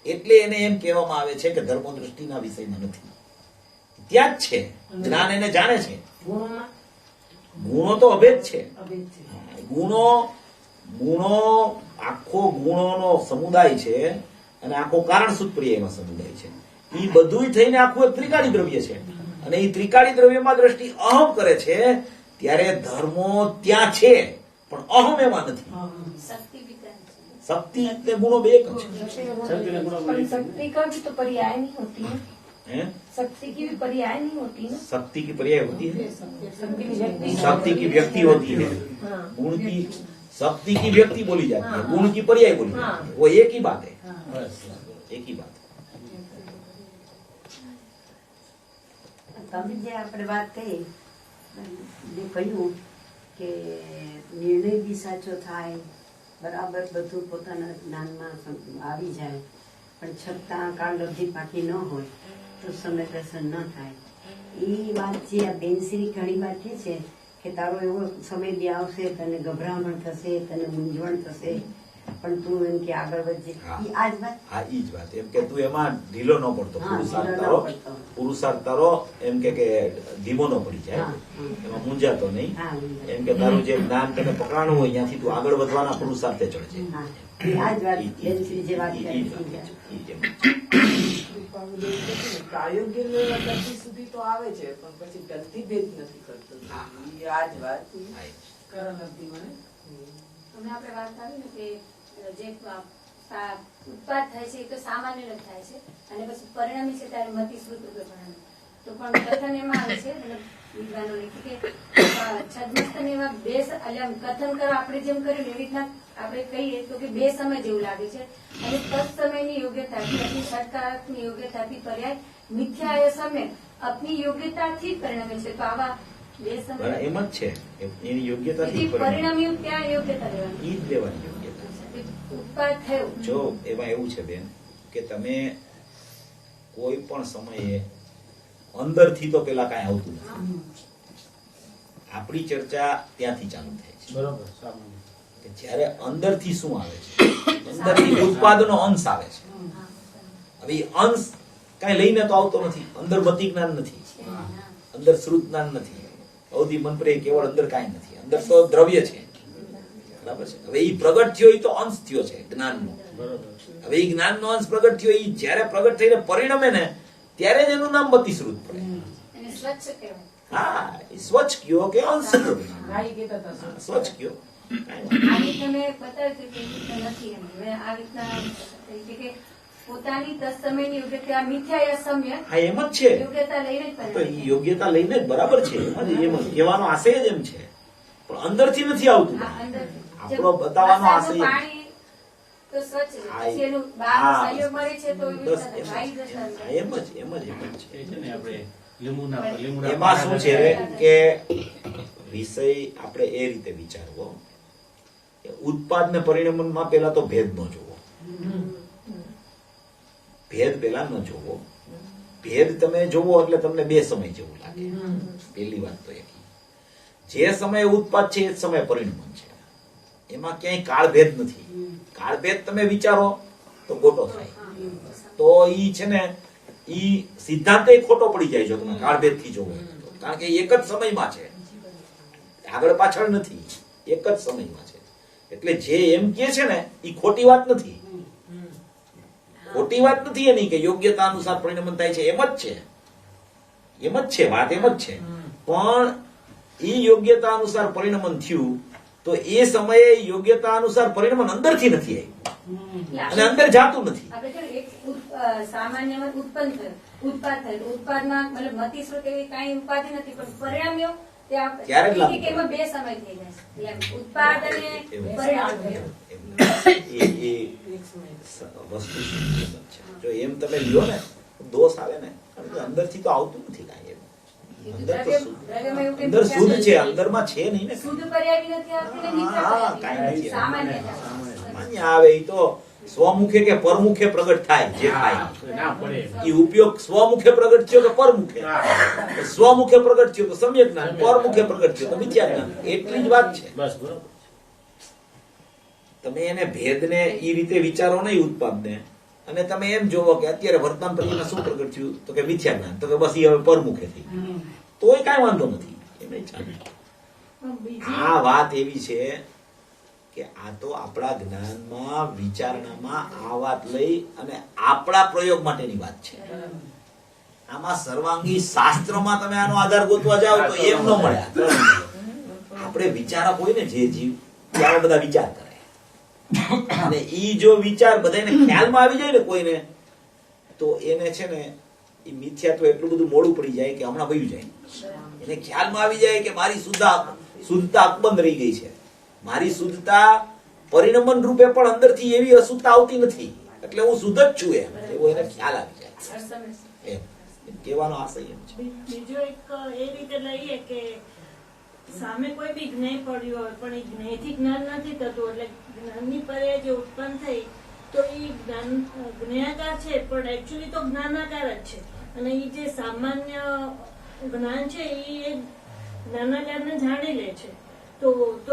એટલે એને એમ કહેવામાં આવે છે કે ધર્મો દ્રષ્ટિના વિષયમાં નથી, ત્યાં જ છે. જ્ઞાન એને જાણે છે. ગુણોમાં ગુણો તો અભેદ છે. અભેદ છે. ગુણો આખો ગુણોનો સમુદાય છે અને આખો કારણ સુત્પ્રિયનો સમુદાય છે. એ બધું થઈને આખું એક ત્રિકાળી દ્રવ્ય છે અને એ ત્રિકાળી દ્રવ્યમાં દ્રષ્ટિ અહમ કરે છે ત્યારે ધર્મો ત્યાં છે પણ અહમ એમાં નથી. शक्ति ने गुणों में एक है। पर शक्ति का भी तो पर्याय नहीं होती है, हैं? शक्ति की भी पर्याय नहीं होती है। शक्ति की पर्याय होती है, શક્તિ शक्ति की व्यक्ति होती है, गुण की शक्ति की व्यक्ति बोली जाती है, गुण की पर्याय बोली जाती है। वो एक ही बात है, एक ही बात है। તમે જે આપણે વાત કરી જે કહ્યું કે નિર્ણય બી સાચો થાય, બરાબર બધું પોતાના જ્ઞાનમાં આવી જાય, પણ છતાં કાળલબ્ધિ પાકી ન હોય તો સમય દર્શન ન થાય. એ વાત જે આ બેનશ્રી ઘણી વાર કહે છે કે તારો એવો સમય બી આવશે, તને ગભરામણ થશે, તને મૂંઝવણ થશે, પણ તું એમ કે આગળ વધજે. એ આ જ વાત. હા, ઈ જ વાત. એમ કે તું એમાં ઢીલો ન પડતો, પુરુષાર્થ તારો એમ કે ધીમો ન પડી જાય, એમાં મૂંઝાતો નહીં. એમ કે તારું જે જ્ઞાન તને પકડાણું હોય ત્યાંથી તું આગળ વધવાના પુરુષાર્થે ચડજે. આ જ વાત બેનશ્રી જે વાત કરી. પ્રાયોગિક ગતિ સુધી તો આવે છે પણ પછી ગતિ ભેદ નથી કરતો. આ જ વાત કરણ હતી મને. હમણાં આપણે વાત આવી ને કે જે ઉત્પાદ થાય છે એ તો સામાન્ય જ થાય છે અને પછી પરિણામી છે ત્યારે મતિ શ્રુત રૂપે પરિણામે. તો પણ કથન એમાં આવે છે વિદ્વાનો લખી કે છદ્મસ્તન એવા બે કથન કરવા આપણે જેમ કર્યું એવી રીતના આપણે કહીએ તો કે બે સમય જેવું લાગે છે અને તત્સમયની યોગ્યતાથી अपनी સત્કારાત્મક યોગ્યતાથી પર્યાય મિથ્યા સમય अपनी યોગ્યતાથી જ પરિણમે છે. તો આવા બે સમય એમ જ છે, એની યોગ્યતાથી પરિણામી ત્યાં યોગ્યતા લેવાની, ઈ જ લેવાની યોગ્યતા. ઉત્પાદ થયો. જો એમાં એવું છે બેન કે તમે કોઈ પણ સમયે અંદરથી તો પેલા કાંઈ આવતું નથી. આપણી ચર્ચા ત્યાંથી ચાલુ થાય છે, બરોબર, સામાન્ય. કે જ્યારે અંદરથી શું આવે છે, અંદરથી ઉત્પાદનો અંશ આવે છે. હવે એ અંશ કાંઈ લઈને તો આવતો નથી. અંદર મતિ જ્ઞાન નથી, અંદર શ્રુત જ્ઞાન નથી, અવધિ મન પ્રેય કેવળ અંદર કાંઈ નથી. અંદર તો દ્રવ્ય છે, બરાબર છે. હવે એ પ્રગટ થયો એ તો અંશ થયો છે જ્ઞાનનો. હવે એ જ્ઞાનનો અંશ પ્રગટ થયો, એ જયારે પ્રગટ થઈને પરિણમે ને ત્યારે જ એનું નામ મતિશ્રુત પડે. અને સ્વચ્છ કહેવાય. હા, એ સ્વચ્છ કયો કે અંશ કયો, સ્વચ્છ કયો. આજે તમે બતાવ્યું કે નથી એમ. હવે આ રીતના કે પોતાની તત્સમયની યોગ્યતા મિથ્યા સમય હા, એમ જ છે. યોગ્યતા લઈને જ તો પરિણામે. એ યોગ્યતા લઈને જ બરાબર છે. એમ જ કહેવાનો આશય જ એમ છે, પણ અંદરથી નથી આવતું. આ અંદરથી. આપણો બતાવવાનો વરસાદનું આશય પાણી તો સ્વચ્છ છે, હા, પછી એનું બહારનો હા, સહયોગ મળે છે તો એવી બસ રીતે વાયુ દર્શન થાય. એમ જ છે. એ છે ને આપણે લીંબુના એમાં શું છે કે વિષય આપણે એ રીતે વિચારવો કે ઉત્પાદ ને પરિણમનમાં પેલા તો ભેદ ન જોવો. ભેદ પેલા ન જોવો. ભેદ તમે જોવો એટલે તમને બે સમય જેવું લાગે. પેલી વાત તો એ જે સમયે ઉત્પાદ છે એ જ સમયે પરિણમન છે. એમાં ક્યાંય કાળભેદ નથી. કાળભેદ તમે વિચારો તો ખોટો થાય. તો ઈ છે ને ઈ સિદ્ધાંત ખોટો પડી જાય જો તમે કાળભેદ થી જોવો, કારણ કે એક જ સમયમાં છે, આગળ પાછળ નથી, એક જ સમયમાં છે. એટલે જે એમ કે છે ને એ ખોટી વાત નથી. ખોટી વાત નથી એની કે યોગ્યતા અનુસાર પરિણમન થાય છે. એમ જ છે, એમ જ છે, વાત એમ જ છે. પણ એ યોગ્યતા અનુસાર પરિણમન થયું તો એ સમયે યોગ્યતા અનુસાર પરિણમન અંદરથી નથી આવ્યું અને અંદર જાતું નથી. આપણે કહ્યું એક સામાન્યમાં ઉત્પન્ન થયું, ઉત્પાદ થયું. ઉત્પાદમાં મતલબ મતિશ્રુત એવી કાંઈ ઉપાધિ નથી, પણ પરિણામ્યો ત્યારે જ લાગુ. એમાં બે સમય થઈ જાય એમ. ઉત્પાદ અને પરિણામ થયું. એ વસ્તુ છે. જો એમ તમે લ્યો ને દોષ આવે ને, કારણ કે અંદરથી તો આવતું નથી કાંઈ. એમ અંદર શુદ્ધ છે, અંદરમાં છે નહીં ને. શુદ્ધ પર્યાય બી નથી આવતી ને મિથ્યા હા, પર્યાય કાંઈ બી નથી. નથી. સામાન્ય જ આવે. સામાન્ય આવે એ તો સ્વમુખે કે પરમુખે પ્રગટ થાય જે થાય એ ઉપયોગ સ્વમુખે પ્રગટ થયો કે પરમુખે, સ્વમુખે પ્રગટ થયો તો સમ્યક જ્ઞાન, પરમુખે પ્રગટ થયો તો મિથ્યા જ્ઞાન. એટલી જ વાત છે. બસ બરોબર. તમે એને ભેદને એ રીતે વિચારો નહીં ઉત્પાદને, અને તમે એમ જોવો કે અત્યારે વર્તમાન પરિસ્થિતિમાં શું પ્રગટ થયું તો કે મિથ્યા જ્ઞાન, તો કે બસ એ હવે પરમુખે થઈ તોય કાંઈ વાંધો નથી, એમ નહીં ચાલે. આ વાત એવી છે કે આ તો આપણા જ્ઞાનમાં વિચારણામાં આ વાત લઈ અને આપણા પ્રયોગ માટેની વાત છે. આમાં સર્વાંગી શાસ્ત્રમાં તમે આનો આધાર ગોતવા જાઓ તો એમ ન મળે. આપણે વિચારક હોય ને જે જીવ ત્યારે બધા વિચાર કરે, અને ઈ જો વિચાર બધાને ખ્યાલમાં આવી જાય ને કોઈને, તો એને છે ને એ મિથ્યા તો એટલું બધું મોડું પડી જાય કે હમણાં વયું જાય. એને ખ્યાલમાં આવી જાય કે મારી શુદ્ધતા અકબંધ રહી ગઈ છે, મારી શુદ્ધતા પરિણમન રૂપે પણ અંદરથી એવી અશુદ્ધતા આવતી નથી, એટલે હું શુદ્ધ જ છું એવો એને ખ્યાલ આવી જાય. એમ કહેવાનો આશય એમ છે. બીજો એક એ રીતે લઈએ કે સામે કોઈ બી જ્ઞેય પડ્યું હોય પણ એ જ્ઞેયથી જ્ઞાન નથી થતું, એટલે જ્ઞાનની પર્યાય જે ઉત્પન્ન થઈ તો એ જ્ઞેયાકાર છે પણ એકચ્યુઅલી તો જ્ઞાનાકાર જ છે, અને એ જે સામાન્ય જ્ઞાન છે એ જ્ઞાનાકારને જાણી લે છે. તો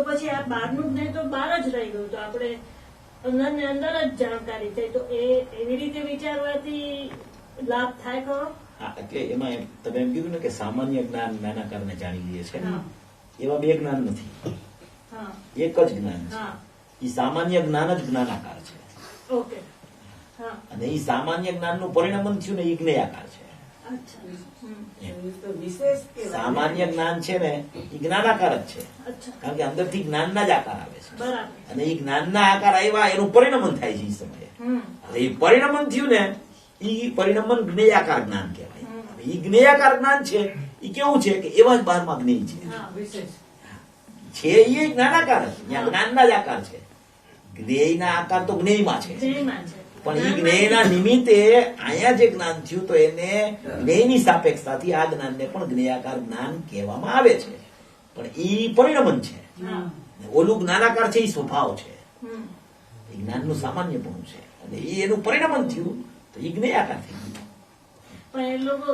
પછી આ બહારનું જ્ઞેય તો બહાર જ રહી ગયું, તો આપણે અંદર ને અંદર જ જાણકારી થઈ, તો એ એવી રીતે વિચારવાથી લાભ થાય ખરો? હા, એટલે એમાં તમે એમ કીધું ને કે સામાન્ય જ્ઞાન જ્ઞાનાકારને જાણી લે છે, એવા બે જ્ઞાન નથી, એક જ જ્ઞાન છે. એ સામાન્ય જ્ઞાન જ જ્ઞાનાકાર છે, અને એ સામાન્ય જ્ઞાનનું પરિણમન થયું ને એ જ્ઞેયાકાર છે. સામાન્ય જ્ઞાન છે ને એ જ્ઞાનાકાર જ છે, કારણ કે અંદરથી જ્ઞાનના જ આકાર આવે છે, અને એ જ્ઞાનના આકાર આવ્યા એનું પરિણમન થાય છે. એ સમયે એ પરિણમન થયું ને એ પરિણમન જ્ઞેયાકાર જ્ઞાન કહેવાય. એ જ્ઞેયાકાર જ્ઞાન છે એ કેવું છે કે એવા જ બારમાં જ્ઞેય છે એ જ્ઞાનાકાર જ, ત્યાં જ્ઞાનના જ આકાર છે. જ્ઞેયના આકાર તો જ્ઞેયમાં છે, પણ એ જ્ઞેયના નિમિત્તે અહીંયા જે જ્ઞાન થયું તો એને જ્ઞેયની સાપેક્ષતાથી આ જ્ઞાનને પણ જ્ઞેયાકાર જ્ઞાન કહેવામાં આવે છે, પણ એ પરિણમન છે. ઓલું જ્ઞાનાકાર છે એ સ્વભાવ છે, એ જ્ઞાનનું સામાન્યપણું છે, અને એ એનું પરિણમન થયું તો એ જ્ઞેયાકાર થઈ ગયું. પણ એ લોકો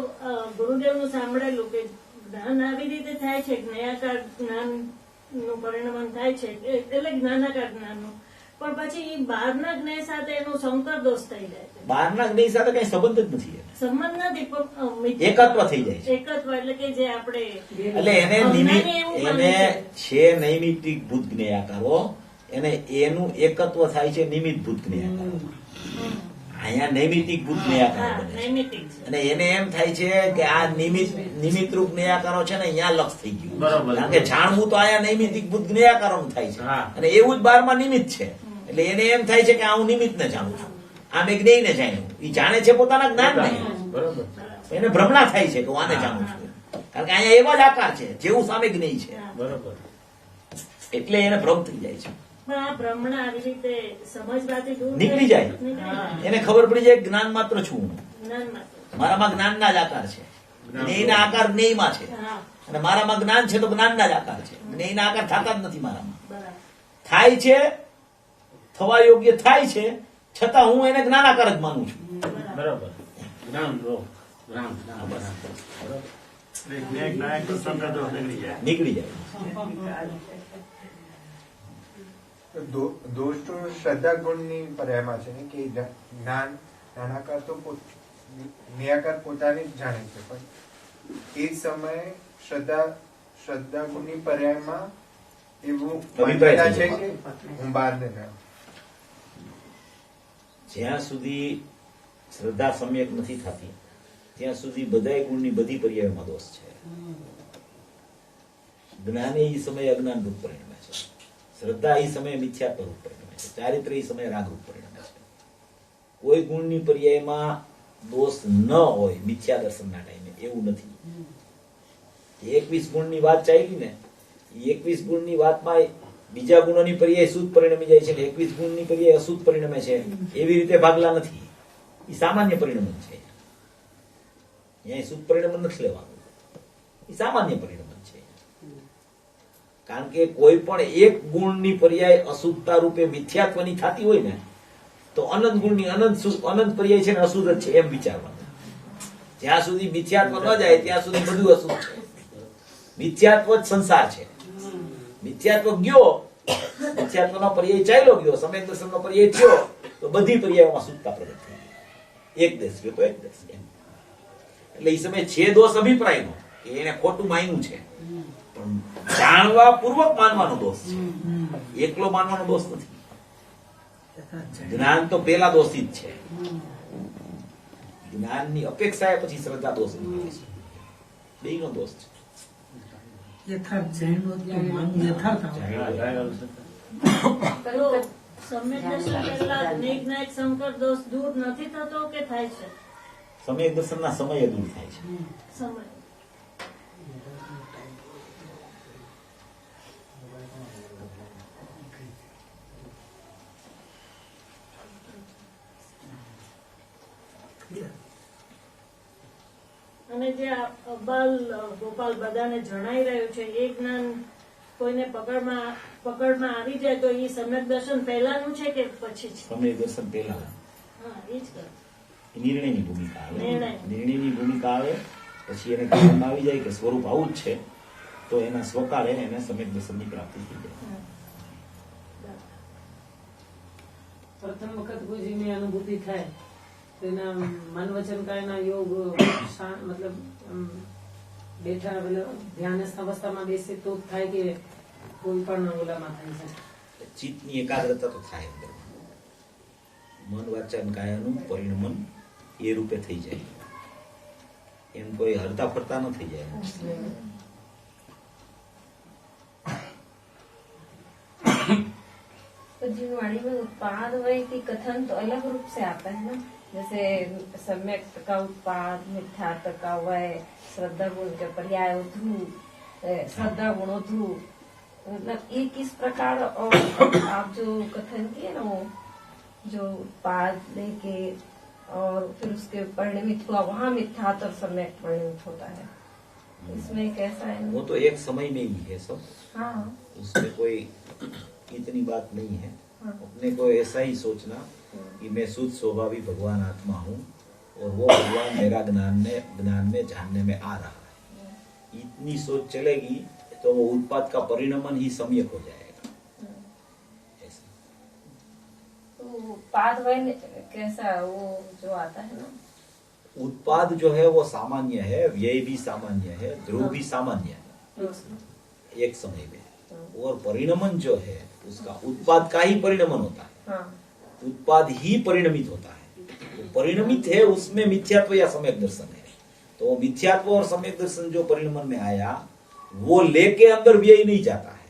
ગુરુદેવનું સાંભળેલું કે જ્ઞાન આવી રીતે થાય છે, જ્ઞેયાકાર જ્ઞાન નું પરિણમન થાય છે, એટલે જ્ઞાનાકાર જ્ઞાનનું, પણ પછી બહારના જ્ઞેય સાથે એનો સંકર દોષ થઈ જાય છે. બહારના જ્ઞેય સાથે કઈ સંબંધ જ નથી, સંબંધ નથી, પણ એકત્વ થઈ જાય છે. એકત્વ એટલે કે જે આપણે એટલે એને છે નૈમિત્તિક ભૂત જ્ઞેયાકારો, એને એનું એકત્વ થાય છે નિમિત્ત ભૂત જ્ઞેયાકારો. અહીંયા નૈમિત્તિક ભૂત જ્ઞેયાકારો બને છે, અને એને એમ થાય છે કે આ નિમિત્ત રૂપ જ્ઞેયાકારો છે ને અહીંયા લક્ષ થઈ ગયું, કારણ કે જાણવું તો અહીંયા નૈમિત્તિક ભૂત જ્ઞેયાકારો થાય છે, અને એવું જ બારમાં નિમિત્ત છે. એટલે એને એમ થાય છે કે હું નિમિત્ત ને જાણું છું, આ મેં જ્ઞેય ને જાણ્યું. એ જાણે છે પોતાના જ્ઞાન ને, એને ભ્રમણા થાય છે કે હું આને જાણું છું, કારણ કે અહીંયા એવા જ આકાર છે જેવું સામે જ્ઞેય છે, એટલે એને ભ્રમ થઈ જાય છે. નીકળી જાય, એને ખબર પડી જાય જ્ઞાન માત્ર છું, મારામાં જ્ઞાનના જ આકાર છે, જ્ઞેયના આકાર જ્ઞેયમાં છે, અને મારામાં જ્ઞાન છે તો જ્ઞાનના જ આકાર છે. જ્ઞેયના આકાર થતા જ નથી મારામાં, થાય છે, થવા યોગ્ય થાય છે, છતાં હું એને જ્ઞાનાકાર જ માનું છું. બરાબર, નીકળી જાય. દોષ તો શ્રદ્ધા ગુણની પર્યાયમાં છે ને કે જ્ઞાન જ્ઞાનાકાર તો જ્ઞેયાકાર પોતાને જ જાણે છે, પણ એ સમયે શ્રદ્ધા ગુણની પર્યાયમાં એવું માન્યતા છે કે હું બહાર ને જાઉં. જ્યાં સુધી શ્રદ્ધા સમ્યક નથી થતી ત્યાં સુધી બધાય ગુણની બધી પર્યાયમાં દોષ છે. જ્ઞાને એ સમયે અજ્ઞાન રૂપ પરિણમે છે, શ્રદ્ધા એ સમયે મિથ્યાત્વ રૂપ પરિણમે છે, ચારિત્ર એ સમયે રાગ રૂપ પરિણમે છે. કોઈ ગુણની પર્યાયમાં દોષ ન હોય મિથ્યા દર્શનના ટાઈમે, એવું નથી. 21 ગુણની વાત ચાલી ને, 21 ગુણની વાતમાં બીજા ગુણોની પર્યાય શુદ્ધ પરિણમી જાય છે, 21 ગુણની પર્યાય અશુદ્ધ પરિણમે છે, એવી રીતે ભાગલા નથી. એ સામાન્ય પરિણમન છે, અહીંયા શુદ્ધ પરિણમન નથી લેવાનું. એ સામાન્ય પરિણમન છે. કારણ કે કોઈ પણ એક ગુણની પર્યાય અશુદ્ધતા રૂપે મિથ્યાત્વની થતી હોય ને તો અનંત ગુણની અનંત પર્યાય છે ને અશુદ્ધ જ છે એમ વિચારવાનું. જ્યાં સુધી મિથ્યાત્વ ન જાય ત્યાં સુધી બધું અશુદ્ધ છે. મિથ્યાત્વ જ સંસાર છે. મિથ્યાત્વ ગયો, મિથ્યાત્વનો પર્યાય ચાલ્યો ગયો, સમ્યક દર્શનનો પર્યાય થયો તો બધી પર્યાયોમાં શુદ્ધતા પ્રગટ થઈ. એક દેશ ગયો તો એક દેશ એમ. એટલે એ સમયે છે દોષ અભિપ્રાયનો કે એને ખોટું માન્યું છે, પણ જાણવા પૂર્વક માનવાનો દોષ છે, એકલો માનવાનો દોષ નથી. જ્ઞાન તો પેલા દોષી જ છે. જ્ઞાનની અપેક્ષાએ પછી શ્રદ્ધા દોષ નીકળે છે. બેયનો દોષ છે. યથાર્થ જૈનો તો માનવું યથાર્થ આવે. તો સમ્યક દર્શન પહેલા નિર્ણાયક સંકર દોષ દૂર નથી થતો કે થાય છે? સમ્યક દર્શનના સમયે દૂર થાય છે. સમય અને જે અબાલ ગોપાલ બધાને જણાઈ રહ્યું છે એ જ્ઞાન કોઈને પકડમાં આવી જાય તો એ સમ્યક દર્શન પહેલાનું છે કે પછી છે? સમ્યક દર્શન પહેલા હા, એ જ કહે. નિર્ણયની ભૂમિકા આવે. નિર્ણય. નિર્ણયની ભૂમિકા આવે પછી એને જ્ઞાનમાં આવી જાય કે સ્વરૂપ આવું જ છે તો એના સ્વકારે એને સમ્યક દર્શનની પ્રાપ્તિ થઈ જાય. પ્રથમ વખત કોઈ જેની અનુભૂતિ થાય તેના મન વચન કાયના યોગ મતલબ બેઠા ધ્યાનસ્થ અવસ્થામાં બેસે તો જ થાય કે કોઈ પણ ઓલામાં થાય છે? ચિત્તની એકાગ્રતા તો થાય અંદર. મન વાચન કાયાનું પરિણમન એ રૂપે થઈ જાય. એમ કોઈ હરતા ફરતા ન થઈ જાય. तो जीववाणी में उत्पाद वय की कथन तो अलग रूप से आता है ना, जैसे सम्यक का उत्पाद, मिथ्यार्थ का वय, श्रद्धा गुण के पर्याय ध्रुव, श्रद्धा गुण ध्रुव, मतलब ये किस प्रकार और आप जो कथन किए ना वो जो उत्पाद लेके और फिर उसके परिणमित हुआ वहाँ मिथ्यार्थ और सम्यक परिणमित होता है, इसमें कैसा है? वो तो एक समय में ही है सब. हाँ, उसमें कोई इतनी बात नहीं है. अपने को ऐसा ही सोचना कि मैं शुद्ध स्वभावी भगवान आत्मा हूँ और वो भगवान मेरा ज्ञान में जानने में आ रहा है. इतनी सोच चलेगी तो वो उत्पाद का परिणमन ही सम्यक हो जाएगा. ऐसा. तो उत्पाद वय कैसा वो जो आता है ना, उत्पाद जो है वो सामान्य है, व्यय भी सामान्य है, ध्रुव भी सामान्य है एक समय में. और परिणमन जो है उसका उत्पाद का ही परिणमन होता है. उत्पाद ही परिणमित होता है. तो परिणमित है उसमें मिथ्यात्व या सम्यक दर्शन है. तो मिथ्यात्व और सम्यक दर्शन जो परिणमन में आया वो लेके अंदर व्यय नहीं जाता है,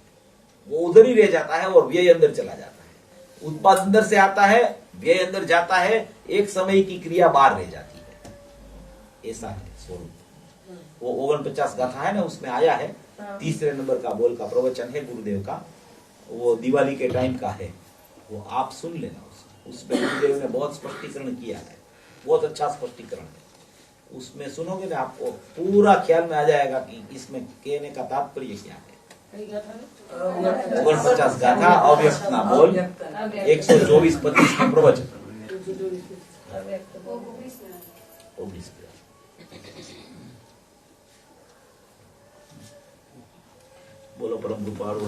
वो उधर ही रह जाता है और व्यय अंदर चला जाता है. उत्पाद अंदर से आता है, व्यय अंदर जाता है, एक समय की क्रिया बाहर रह जाती है. ऐसा है स्वरूप. वो 49 गाथा है ना, उसमें आया है. तीसरे नंबर का बोल का प्रवचन है गुरुदेव का, वो दिवाली के टाइम का है, वो आप सुन लेना. उसमें गुरुदेव ने बहुत स्पष्टीकरण किया है, बहुत अच्छा स्पष्टीकरण है. उसमें सुनोगे ना आपको पूरा ख्याल में आ जाएगा कि इसमें कहने का तात्पर्य क्या है. 49 गाथा अव्यक्त ना बोल, 124-25 में प्रवचन. बोलो परम कृपाळु